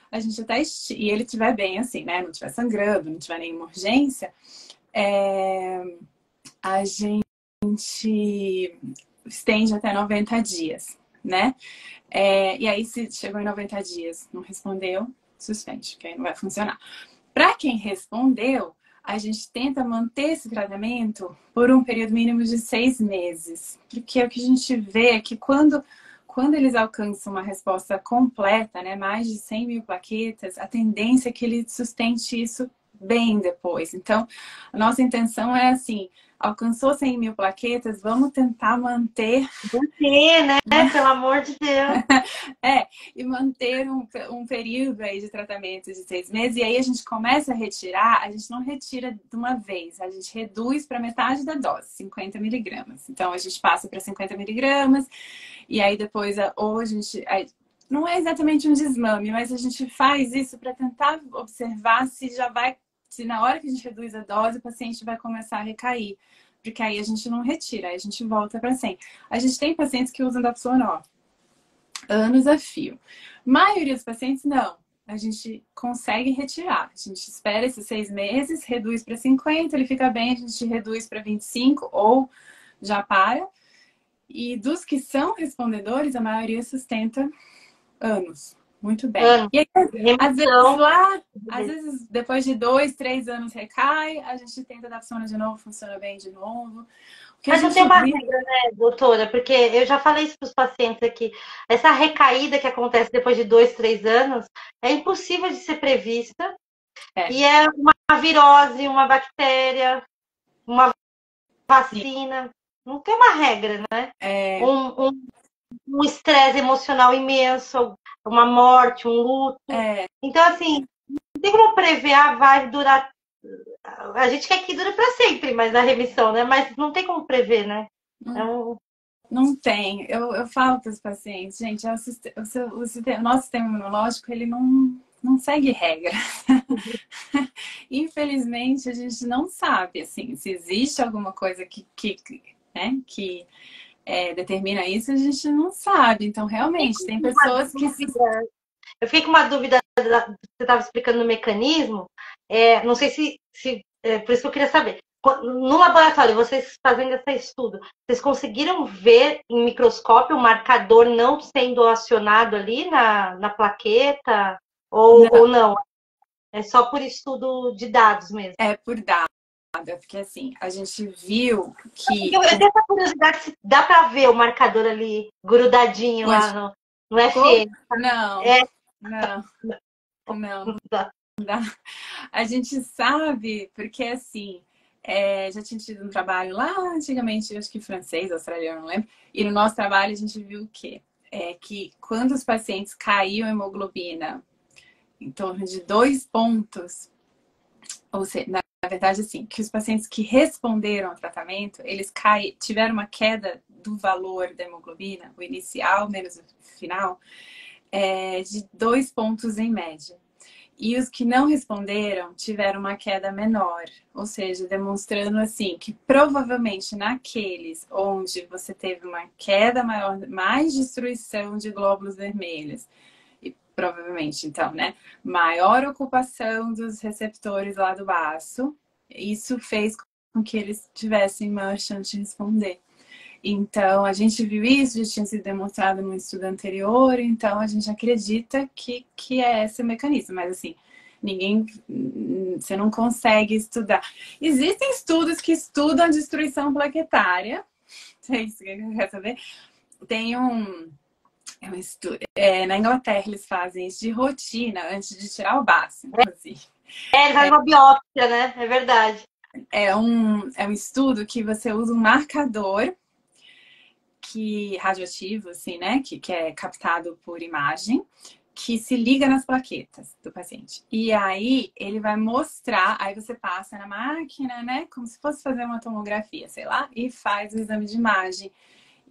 a gente até e ele estiver bem assim, né? Não estiver sangrando, não tiver nenhuma urgência, a gente estende até 90 dias, né? E aí, se chegou em 90 dias, não respondeu, suspende, porque aí não vai funcionar. Para quem respondeu, a gente tenta manter esse tratamento por um período mínimo de 6 meses. Porque o que a gente vê é que quando eles alcançam uma resposta completa, né, mais de 100 mil plaquetas, a tendência é que ele sustente isso bem depois. Então, a nossa intenção é assim, alcançou 100 mil plaquetas, vamos tentar manter...
Manter, né? Pelo amor de Deus.
E manter um período aí de tratamento de 6 meses. E aí a gente começa a retirar, a gente não retira de uma vez, a gente reduz para metade da dose, 50 miligramas. Então, a gente passa para 50 miligramas e aí depois, ou a gente... não é exatamente um desmame, mas a gente faz isso para tentar observar se na hora que a gente reduz a dose, o paciente vai começar a recair. Porque aí a gente não retira, aí a gente volta para 100. A gente tem pacientes que usam Dapsona, anos a fio. A maioria dos pacientes, não. A gente consegue retirar. A gente espera esses 6 meses, reduz para 50, ele fica bem, a gente reduz para 25 ou já para. E dos que são respondedores, a maioria sustenta anos. Muito bem. E aí, às vezes, depois de 2, 3 anos recai, a gente tenta Dapsona de novo, funciona bem de novo.
Mas não tem uma regra, né, doutora? Porque eu já falei isso para os pacientes aqui. Essa recaída que acontece depois de 2, 3 anos é impossível de ser prevista. E é uma virose, uma bactéria, uma vacina. Não tem uma regra, né? Um estresse emocional imenso, uma morte, um luto. Então, assim, não tem como prever, vai durar. A gente quer que dure para sempre, mas a remissão, né? Mas não tem como prever, né?
Não tem. Eu falo para os pacientes, gente, o nosso sistema imunológico, ele não segue regra. Infelizmente, a gente não sabe, assim, se existe alguma coisa que determina isso, a gente não sabe. Então, realmente, tem pessoas que...
Eu fiquei com uma dúvida, você estava explicando o mecanismo, não sei se por isso que eu queria saber. No laboratório, vocês fazendo esse estudo, vocês conseguiram ver em microscópio o marcador não sendo acionado ali na plaqueta? Ou não? É só por estudo de dados mesmo?
É por dados. Porque assim, a gente viu que...
Eu tenho essa curiosidade se dá para ver o marcador ali grudadinho lá no FM.
Não dá. A gente sabe, porque assim, já tinha tido um trabalho lá antigamente, acho que francês, australiano, não lembro. E no nosso trabalho a gente viu o quê? Que quando os pacientes caíam a hemoglobina em torno de 2 pontos, ou seja, na verdade, assim, que os pacientes que responderam ao tratamento, eles tiveram uma queda do valor da hemoglobina, o inicial menos o final, de 2 pontos em média. E os que não responderam tiveram uma queda menor, ou seja, demonstrando assim que provavelmente naqueles onde você teve uma queda maior, mais destruição de glóbulos vermelhos, e provavelmente então, né, maior ocupação dos receptores lá do baço, isso fez com que eles tivessem maior chance de responder. Então, a gente viu isso, já tinha sido demonstrado num estudo anterior, então a gente acredita que é esse o mecanismo. Mas, assim, você não consegue estudar. Existem estudos que estudam a destruição plaquetária. É isso que você quer saber? Tem um estudo. Na Inglaterra, eles fazem isso de rotina, antes de tirar o baço, inclusive.
Ele faz uma biópsia, né? É verdade.
É um estudo que você usa um marcador radioativo, assim, né? Que é captado por imagem, que se liga nas plaquetas do paciente. E aí ele vai mostrar, aí você passa na máquina, né? Como se fosse fazer uma tomografia, sei lá, e faz o exame de imagem.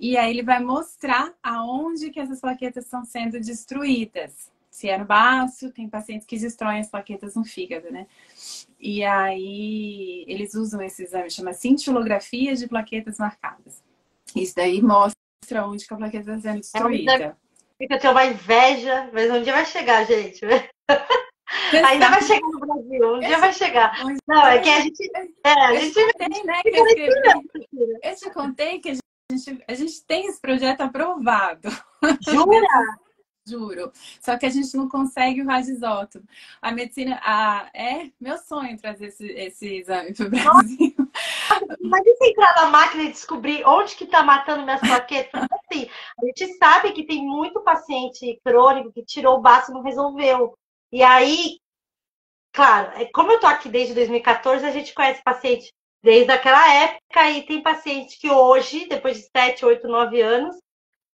E aí ele vai mostrar aonde que essas plaquetas estão sendo destruídas. Se é no baço, tem pacientes que destroem as plaquetas no fígado, né? E aí eles usam esse exame, chama cintilografia de plaquetas marcadas. Isso daí mostra onde que a plaqueta está sendo destruída.
Eu tenho uma inveja, mas um dia vai chegar, gente. Ainda vai chegar no Brasil, um dia vai chegar. Não, é que a gente.
Eu te contei, né? Que eu escrevi. Eu te contei que a gente tem esse projeto aprovado.
Jura?
Juro. Só que a gente não consegue o radisótopo. A medicina. É meu sonho trazer esse exame para o Brasil.
Mas e se entrar na máquina e descobrir onde que está matando minhas plaquetas? Assim, a gente sabe que tem muito paciente crônico que tirou o baço e não resolveu. E aí, claro, como eu tô aqui desde 2014, a gente conhece paciente desde aquela época e tem paciente que hoje, depois de 7, 8, 9 anos,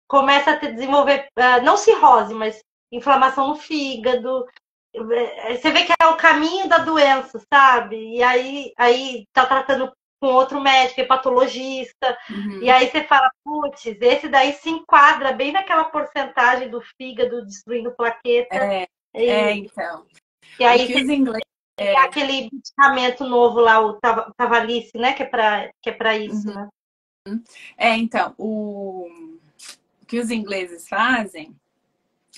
começa a desenvolver, não cirrose, mas inflamação no fígado. Você vê que é o caminho da doença, sabe? E aí tá tratando com outro médico, hepatologista.
Uhum.
E aí você fala, putz, esse daí se enquadra bem naquela porcentagem do fígado destruindo plaqueta.
Então.
E aí
os ingleses...
aquele medicamento novo lá, o Tavalisse, né? Que é pra isso,
uhum.
né?
Então, o que os ingleses fazem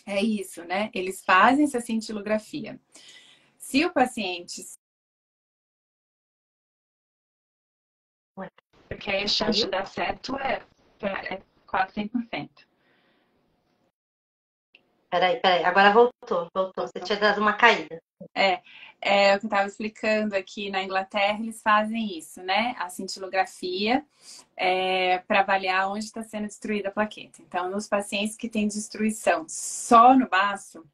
é isso, né? Eles fazem essa cintilografia. Se o paciente... Porque aí a chance de dar certo é quase 100%.
Peraí, agora voltou. Você tinha dado uma caída.
É o que eu estava explicando aqui na Inglaterra, eles fazem isso, né? A cintilografia para avaliar onde está sendo destruída a plaqueta. Então, nos pacientes que têm destruição só no baço,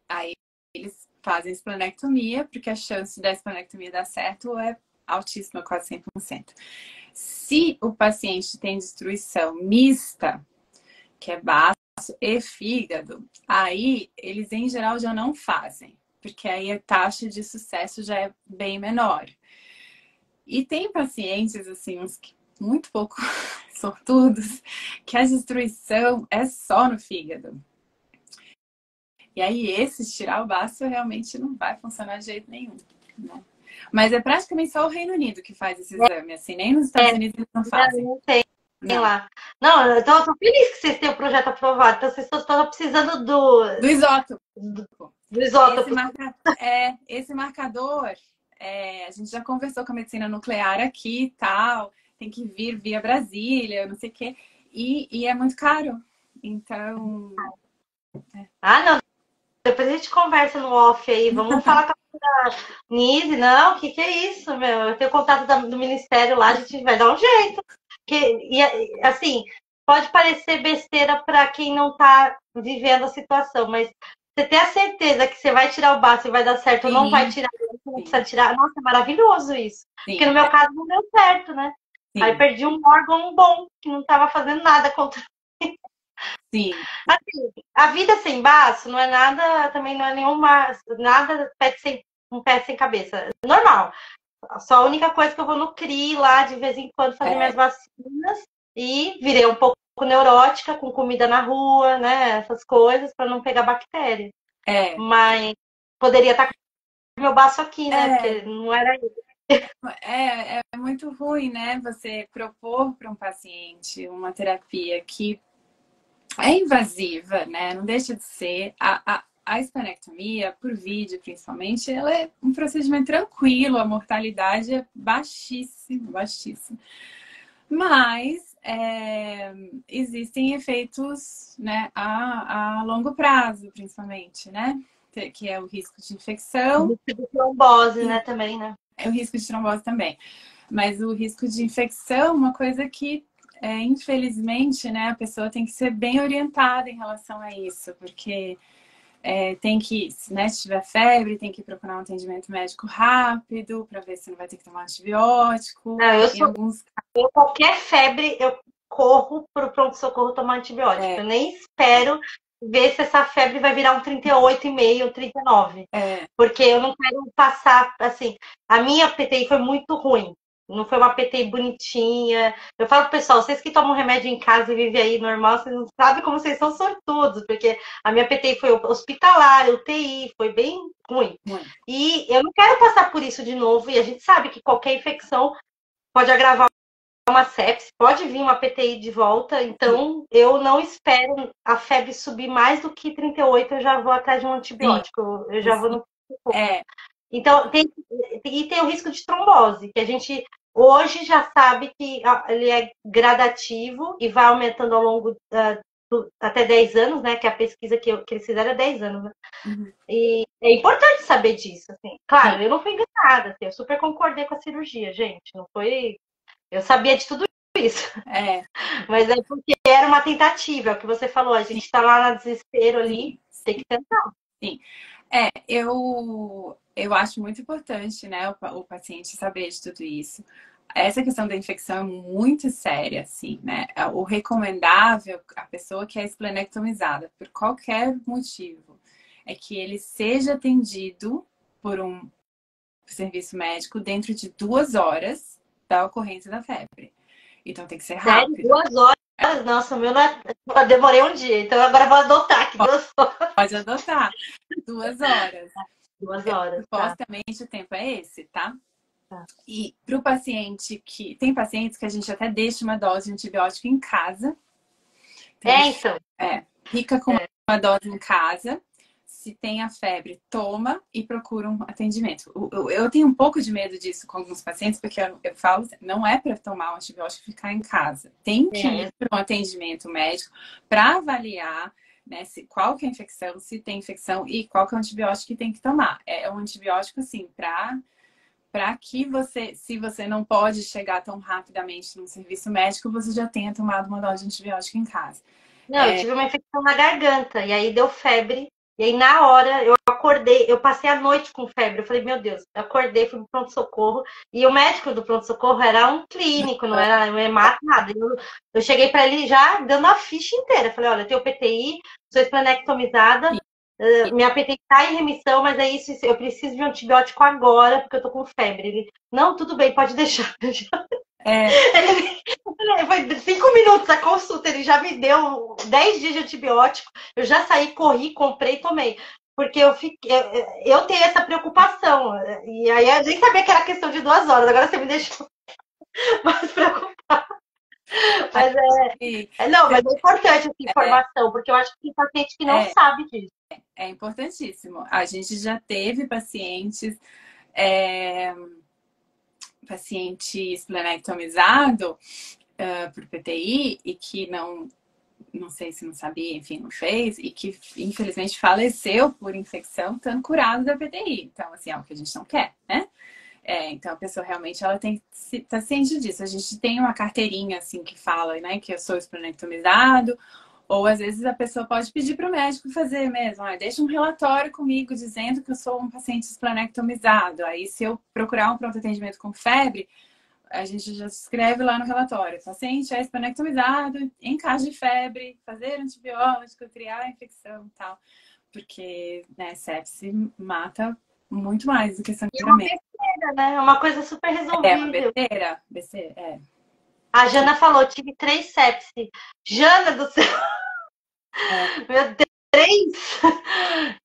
aí eles fazem esplenectomia, porque a chance da esplenectomia dar certo é altíssima, quase 100%. Se o paciente tem destruição mista, que é baço e fígado, aí eles em geral já não fazem, porque aí a taxa de sucesso já é bem menor. E tem pacientes, assim, uns muito pouco sortudos, que a destruição é só no fígado. E aí esse tirar o baço realmente não vai funcionar de jeito nenhum, né? Mas é praticamente só o Reino Unido que faz esse exame, assim, nem nos Estados Unidos eles não fazem.
Não tem. Lá. Não, eu tô feliz que vocês tenham o projeto aprovado. Então, vocês estão precisando
do isótopo.
Do isótopo.
Esse marcador, a gente já conversou com a medicina nuclear aqui e tal. Tem que vir via Brasília, não sei o quê. E é muito caro. Então...
não. Depois a gente conversa no off aí. Vamos falar com a Nise. Não, o que é isso, meu? Eu tenho contato do Ministério lá, a gente vai dar um jeito. Assim, pode parecer besteira para quem não está vivendo a situação, mas você ter a certeza que você vai tirar o baço e vai dar certo, ou não vai tirar, não precisa tirar. Nossa, é maravilhoso isso. Sim. Porque no meu caso não deu certo, né? Sim. Aí perdi um órgão bom, que não estava fazendo nada contra mim.
Sim.
Assim, a vida sem baço não é nada, também não é nenhuma, nada um pé sem cabeça. Normal. Só a única coisa que eu vou no CRI lá de vez em quando fazer minhas vacinas e virei um pouco neurótica com comida na rua, né? Essas coisas para não pegar bactéria. Mas poderia estar com meu baço aqui, né? Porque não era isso.
É muito ruim, né? Você propor para um paciente uma terapia que é invasiva, né? Não deixa de ser. A esplenectomia, por vídeo principalmente, ela é um procedimento tranquilo, a mortalidade é baixíssima. Mas existem efeitos, né, a longo prazo, principalmente, né? Que é o risco de infecção.
O risco de trombose, né, também, né?
É o risco de trombose também. Mas o risco de infecção, uma coisa que infelizmente, né, a pessoa tem que ser bem orientada em relação a isso, porque tem que, né, se tiver febre, tem que procurar um atendimento médico rápido para ver se não vai ter que tomar antibiótico.
Não, qualquer febre, eu corro para o pronto-socorro tomar antibiótico. Eu nem espero ver se essa febre vai virar um 38,5, um 39. Porque eu não quero passar, assim, a minha PTI foi muito ruim. Não foi uma PTI bonitinha. Eu falo pro pessoal, vocês que tomam remédio em casa e vivem aí normal, vocês não sabem como vocês são sortudos, porque a minha PTI foi hospitalar, UTI, foi bem ruim. E eu não quero passar por isso de novo, e a gente sabe que qualquer infecção pode agravar uma sepse, pode vir uma PTI de volta, então eu não espero a febre subir mais do que 38, eu já vou atrás de um antibiótico, eu já vou no... Então, tem o risco de trombose, que a gente hoje já sabe que ele é gradativo e vai aumentando ao longo até 10 anos, né? Que a pesquisa que eles fizeram é 10 anos, né? E é importante saber disso, assim. Claro, eu não fui enganada, assim, eu super concordei com a cirurgia, gente. Não foi... Eu sabia de tudo isso. Mas é porque era uma tentativa, é o que você falou, a gente tá lá no desespero ali, tem que tentar.
Sim. Eu acho muito importante, né, o paciente saber de tudo isso. Essa questão da infecção é muito séria, assim, né? O recomendável, a pessoa que é esplenectomizada, por qualquer motivo, é que ele seja atendido por um serviço médico dentro de 2 horas da ocorrência da febre. Então tem que ser rápido.
Sério? 2 horas? Nossa, o meu não é... Eu demorei um dia, então agora eu vou adotar aqui 2 horas.
Pode adotar. 2 horas.
2 horas.
Supostamente o tempo é esse, tá? E para o paciente que... Tem pacientes que a gente até deixa uma dose de antibiótico em casa.
Então.
Fica com uma dose em casa. Se tem a febre, toma e procura um atendimento. Eu tenho um pouco de medo disso com alguns pacientes, porque eu falo, não é para tomar um antibiótico e ficar em casa. Tem que ir para um atendimento médico para avaliar, né, qual que é a infecção, se tem infecção e qual que é o antibiótico que tem que tomar. É um antibiótico, assim, para que você, se você não pode chegar tão rapidamente num serviço médico, você já tenha tomado uma dose de antibiótico em casa.
Não, eu tive uma infecção na garganta, e aí deu febre. E aí, na hora, eu acordei, eu passei a noite com febre. Eu falei, meu Deus, eu acordei, fui pro pronto-socorro. E o médico do pronto-socorro era um clínico, não era um hemato, nada. Eu cheguei para ele já dando a ficha inteira. Eu falei, olha, eu tenho PTI, sou esplenectomizada, minha PTI tá em remissão, mas é isso, eu preciso de um antibiótico agora, porque eu tô com febre. Ele, não, tudo bem, pode deixar. Foi 5 minutos a consulta, ele já me deu 10 dias de antibiótico, eu já saí, corri, comprei e tomei. Porque eu tenho essa preocupação. E aí eu nem sabia que era questão de 2 horas, agora você me deixou mais preocupada. Mas mas é importante essa informação, porque eu acho que tem paciente que não sabe disso.
É importantíssimo. A gente já teve paciente esplenectomizado por PTI e que não sei se não sabia, enfim, não fez, e que infelizmente faleceu por infecção, estando curado da PTI. Então, assim, é o que a gente não quer, né? Então a pessoa realmente ela tem que estar ciente disso. A gente tem uma carteirinha assim que fala, né, que eu sou esplenectomizado, ou às vezes a pessoa pode pedir para o médico fazer mesmo, deixa um relatório comigo dizendo que eu sou um paciente esplenectomizado. Aí se eu procurar um pronto atendimento com febre, a gente já escreve lá no relatório, o paciente é esplenectomizado, em caso de febre, fazer antibiótico, triar a infecção e tal. Porque, né, sepse mata muito mais do que sangramento.
É uma besteira, né? É uma coisa super resolvível.
É uma besteira,
A Jana falou, tive 3 sepse. Jana do céu! Meu Deus, 3?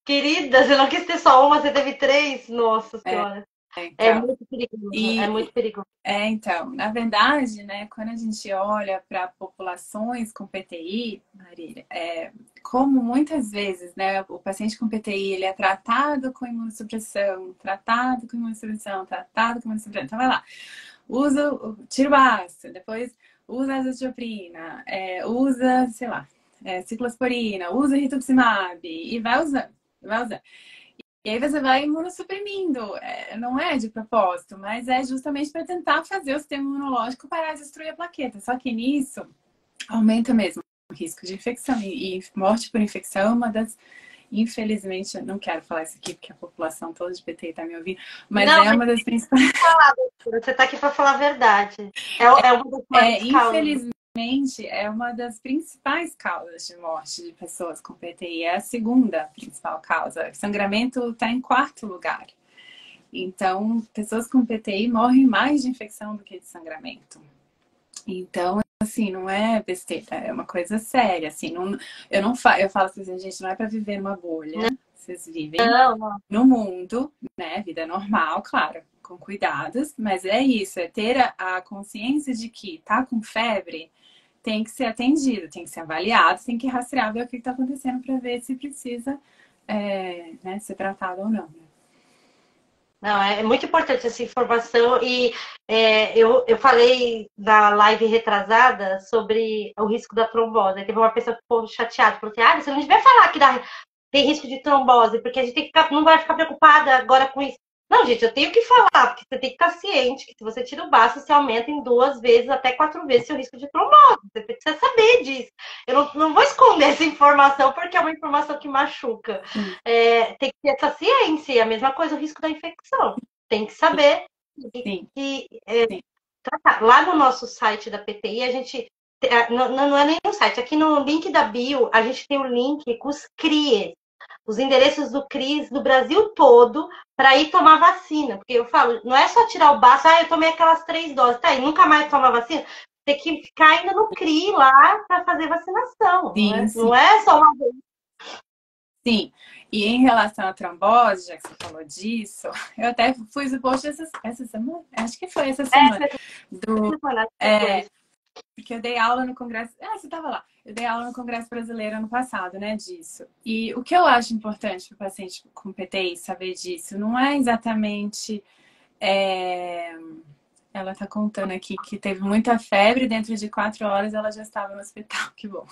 Querida, você não quis ter só uma, você teve 3? Nossa Senhora. Então, é muito perigoso, é muito perigoso.
Então, na verdade, né, quando a gente olha para populações com PTI, Marília, como muitas vezes, né, o paciente com PTI, ele é tratado com imunossupressão, então vai lá, tira o basta, depois usa azathioprina, usa, sei lá, ciclosporina, usa rituximab, e vai usando. E aí você vai imunossuprimindo. Não é de propósito, mas é justamente para tentar fazer o sistema imunológico parar de destruir a plaqueta. Só que nisso aumenta mesmo o risco de infecção. E morte por infecção é uma das... Infelizmente, eu não quero falar isso aqui porque a população toda de PT está me ouvindo, mas é uma das principais...
Você está aqui para falar a verdade. É uma das mais
infelizmente, é uma das principais causas de morte de pessoas com PTI. É a segunda principal causa. Sangramento está em quarto lugar. Então, pessoas com PTI morrem mais de infecção do que de sangramento. Então, assim, não é besteira, é uma coisa séria. Assim, não, eu falo assim, gente, não é para viver numa bolha. Vocês vivem no mundo, né? Vida normal, claro, com cuidados, mas é isso, é ter a consciência de que tá com febre, tem que ser atendido, tem que ser avaliado, tem que rastrear, ver o que está acontecendo para ver se precisa né, ser tratado ou não. Né?
Não, é muito importante essa informação e eu falei na live retrasada sobre o risco da trombose. Teve uma pessoa que ficou chateada, falou assim, você não devia falar que tem risco de trombose, porque a gente não vai ficar preocupada agora com isso. Não, gente, eu tenho que falar, porque você tem que estar ciente que se você tira o baço, você aumenta em 2 vezes, até 4 vezes seu risco de trombose. Você precisa saber disso. Eu não vou esconder essa informação, porque é uma informação que machuca. Tem que ter essa ciência. E a mesma coisa o risco da infecção. Tem que saber. Lá no nosso site da PTI, a gente... Não é nem no site. Aqui no link da bio, a gente tem o link com os CRIES. Os endereços do CRIS do Brasil todo para ir tomar vacina. Porque eu falo, não é só tirar o baço, eu tomei aquelas 3 doses, tá? E nunca mais toma vacina. Tem que ficar ainda no CRI lá para fazer vacinação. Não é só uma vez.
Sim. E em relação à trombose, já que você falou disso, eu até fiz o post essa semana. Acho que foi essa semana. Porque eu dei aula no Congresso... você estava lá. Eu dei aula no Congresso Brasileiro ano passado, né, disso. E o que eu acho importante para o paciente com PTI saber disso não é exatamente... Ela está contando aqui que teve muita febre, dentro de 4 horas ela já estava no hospital. Que bom.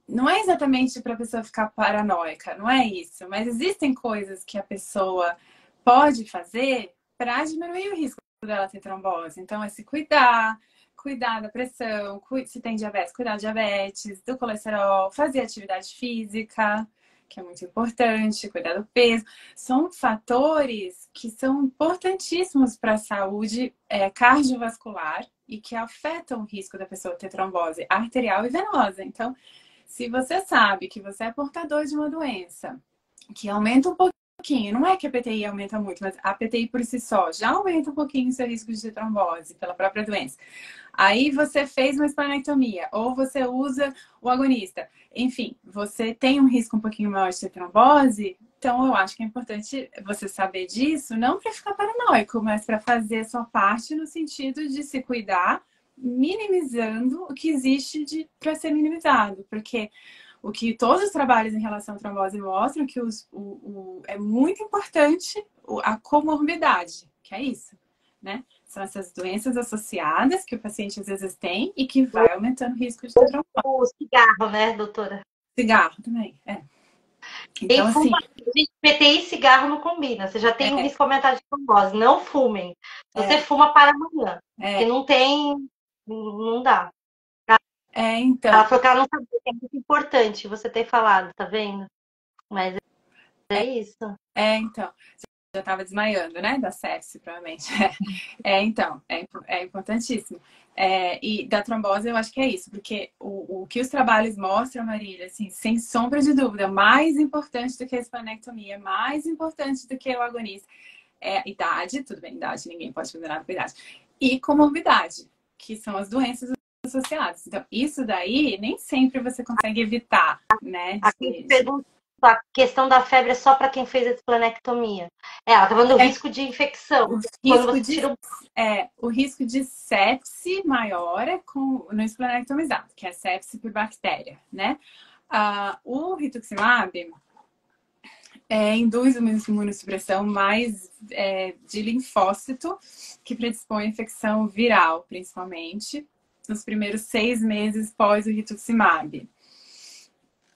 Não é exatamente para a pessoa ficar paranoica, não é isso. Mas existem coisas que a pessoa pode fazer para diminuir o risco dela ter trombose. Então, é se cuidar da pressão, se tem diabetes, cuidar da diabetes, do colesterol, fazer atividade física, que é muito importante, cuidar do peso. São fatores que são importantíssimos para a saúde cardiovascular e que afetam o risco da pessoa ter trombose arterial e venosa. Então, se você sabe que você é portador de uma doença que aumenta um pouquinho, não é que a PTI aumenta muito, mas a PTI por si só já aumenta um pouquinho o seu risco de ter trombose pela própria doença. Aí você fez uma esplenectomia ou você usa o agonista. Enfim, você tem um risco um pouquinho maior de ter trombose, então eu acho que é importante você saber disso, não para ficar paranoico, mas para fazer a sua parte no sentido de se cuidar, minimizando o que existe para ser minimizado, porque o que todos os trabalhos em relação à trombose mostram que é muito importante a comorbidade, que é isso, né? São essas doenças associadas que o paciente às vezes tem e que vai aumentando o risco de ter trombose.
O cigarro, né, doutora?
Cigarro também,
Então, assim... PTI e cigarro não combina. Você já tem um risco aumentado de trombose. Não fumem. Se você fuma, para amanhã. Porque não tem... Não dá.
Então...
Ela falou que ela não sabia, que é muito importante você ter falado, tá vendo? Mas é isso.
Então... Já estava desmaiando, né? Da sepse, provavelmente. Então, é importantíssimo. E da trombose, eu acho que é isso. Porque o que os trabalhos mostram, Marília, assim, sem sombra de dúvida, mais importante do que a esplenectomia, mais importante do que o agonista, é idade, tudo bem, idade, ninguém pode fazer nada com idade. E comorbidade, que são as doenças associadas. Então, isso daí, nem sempre você consegue evitar, né?
Aqui pergunta, a questão da febre é só para quem fez a esplenectomia. Ela tá falando do risco de infecção.
O risco de sepse maior no esplenectomizado, que é sepse por bactéria, né? O rituximab induz uma imunossupressão mais de linfócito, que predispõe a infecção viral, principalmente, nos primeiros 6 meses pós o rituximab.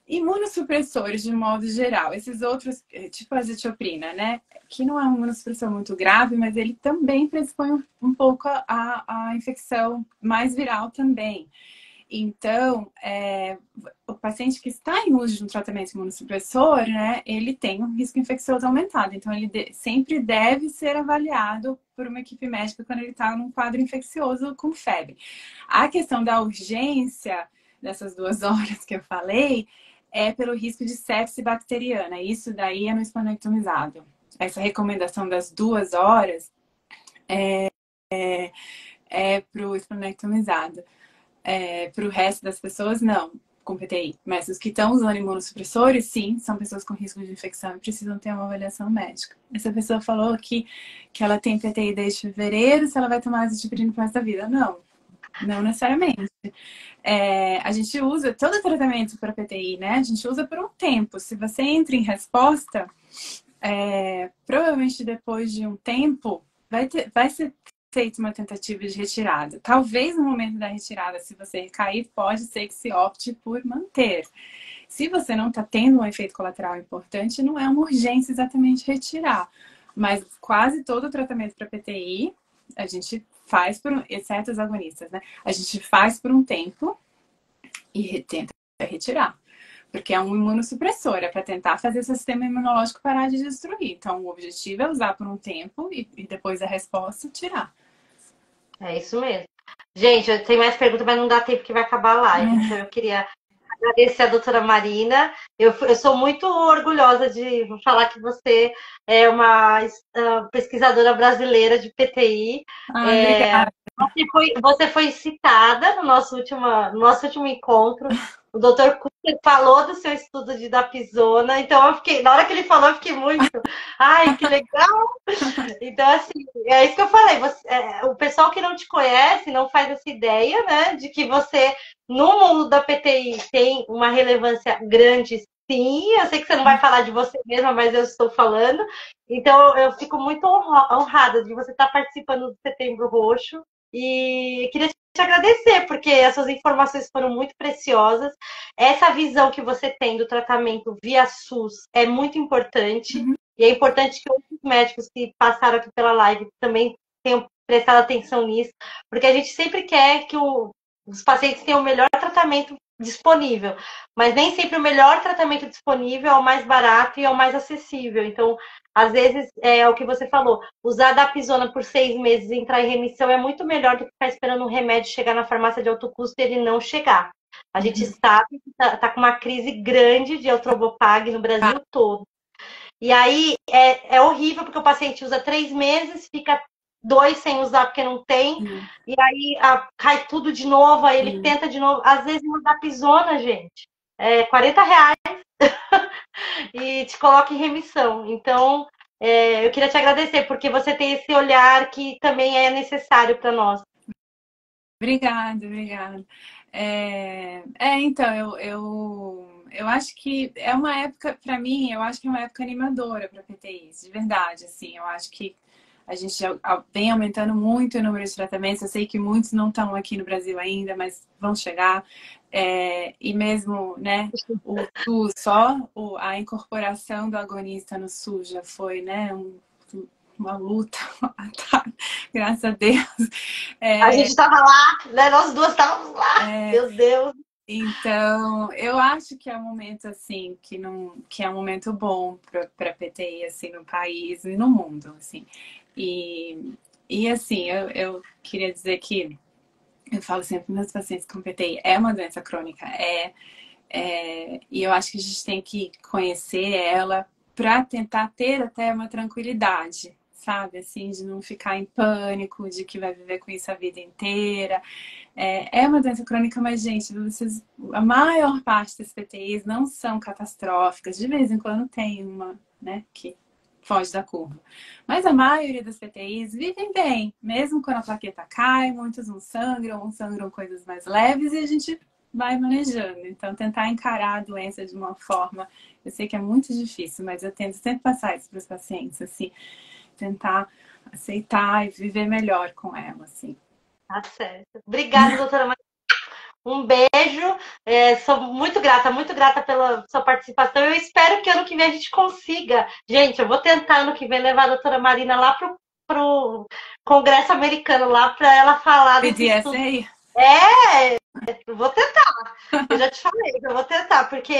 Imunossupressores, de modo geral, esses outros, tipo a azitioprina, né? Que não é uma imunossupressão muito grave, mas ele também predispõe um pouco a infecção mais viral também. Então, o paciente que está em uso de um tratamento imunossupressor, né, ele tem um risco infeccioso aumentado. Então, ele sempre deve ser avaliado por uma equipe médica quando ele está num quadro infeccioso com febre. A questão da urgência dessas 2 horas que eu falei é pelo risco de sepse bacteriana. Isso daí é no esplenectomizado. Essa recomendação das 2 horas é para o esplenectomizado. Para o resto das pessoas, não, com PTI. Mas os que estão usando imunossupressores, sim, são pessoas com risco de infecção e precisam ter uma avaliação médica. Essa pessoa falou que ela tem PTI desde fevereiro, se ela vai tomar azitriptila pro resto da vida. Não necessariamente. A gente usa todo o tratamento para PTI, né? A gente usa por um tempo. Se você entra em resposta, provavelmente depois de um tempo, vai ser feita uma tentativa de retirada. Talvez no momento da retirada, se você recair, pode ser que se opte por manter. Se você não está tendo um efeito colateral importante, não é uma urgência exatamente retirar. Mas quase todo o tratamento para PTI, a gente faz exceto os agonistas, né? A gente faz por um tempo e tenta retirar. Porque é um imunossupressor, é para tentar fazer o seu sistema imunológico parar de destruir. Então, o objetivo é usar por um tempo e depois da resposta, tirar.
É isso mesmo. Gente, eu tenho mais perguntas, mas não dá tempo que vai acabar a live. Então, eu queria agradecer a doutora Marina. Eu sou muito orgulhosa de falar que você é uma pesquisadora brasileira de PTI.
Obrigada.
Você foi citada no nosso último encontro. O doutor Kuster falou do seu estudo de dapsona, então na hora que ele falou, eu fiquei muito, ai, que legal! Então, assim, é isso que eu falei, o pessoal que não te conhece não faz essa ideia, né, de que você, no mundo da PTI, tem uma relevância grande, sim. Eu sei que você não vai falar de você mesma, mas eu estou falando. Então, eu fico muito honrada de você estar participando do Setembro Roxo. E queria te agradecer, porque as suas informações foram muito preciosas. Essa visão que você tem do tratamento via SUS é muito importante. E é importante que outros médicos que passaram aqui pela live também tenham prestado atenção nisso, porque a gente sempre quer que os pacientes tenham o melhor tratamento disponível, mas nem sempre o melhor tratamento disponível é o mais barato e é o mais acessível. Então, às vezes, é o que você falou, usar a dapsona por 6 meses e entrar em remissão é muito melhor do que ficar esperando um remédio chegar na farmácia de alto custo e ele não chegar. A gente sabe que está com uma crise grande de Eltrombopag no Brasil todo. E aí é horrível, porque o paciente usa 3 meses, fica 2 sem usar porque não tem, e aí cai tudo de novo, aí ele tenta de novo. Às vezes uma dapsona, gente, é R$40 e te coloca em remissão. Então, eu queria te agradecer, porque você tem esse olhar que também é necessário para nós.
Obrigada. Então, eu acho que é uma época, para mim, eu acho que é uma época animadora para PTIs, de verdade, assim. Eu acho que a gente vem aumentando muito o número de tratamentos. Eu sei que muitos não estão aqui no Brasil ainda, mas vão chegar. E mesmo, né, o SUS, a incorporação do agonista no SUS já foi, né, uma luta, graças a Deus.
A gente estava lá, né? Nós duas estávamos lá, meu Deus.
Então, eu acho que é um momento assim que é um momento bom para PTI assim no país e no mundo, assim. E assim, eu queria dizer que eu falo sempre para meus pacientes com PTI, é uma doença crônica, e eu acho que a gente tem que conhecer ela para tentar ter até uma tranquilidade, sabe? Assim, de não ficar em pânico, de que vai viver com isso a vida inteira. É uma doença crônica, mas, gente, a maior parte das PTIs não são catastróficas. De vez em quando tem uma, né, que foge da curva. Mas a maioria das PTIs vivem bem. Mesmo quando a plaqueta cai, muitos não sangram coisas mais leves e a gente vai manejando. Então, tentar encarar a doença de uma forma... Eu sei que é muito difícil, mas eu tento sempre passar isso para os pacientes, assim. Tentar aceitar e viver melhor com ela, assim.
Tá certo. Obrigada, doutora Maria. Um beijo. Sou muito grata pela sua participação. Eu espero que ano que vem a gente consiga. Gente, eu vou tentar ano que vem levar a doutora Marina lá pro Congresso Americano, lá para ela falar desse estudo. Eu vou tentar. Eu já te falei, eu vou tentar, porque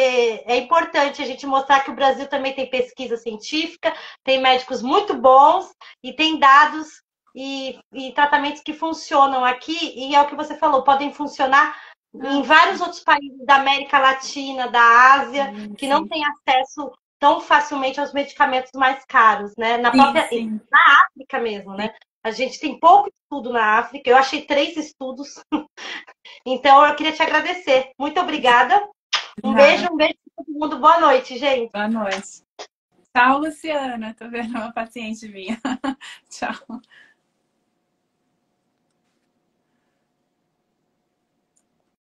é importante a gente mostrar que o Brasil também tem pesquisa científica, tem médicos muito bons e tem dados e tratamentos que funcionam aqui, e é o que você falou, podem funcionar em vários outros países da América Latina, da Ásia,
Sim,
que não
sim.
têm acesso tão facilmente aos medicamentos mais caros, né? Na
Sim,
própria
sim,
África mesmo,
sim.
né? A gente tem pouco estudo na África. Eu achei 3 estudos. Então, eu queria te agradecer. Muito obrigada.
Nada.
Um beijo para todo mundo. Boa noite, gente.
Boa noite. Tchau, Luciana. Tô vendo uma paciente minha. Tchau.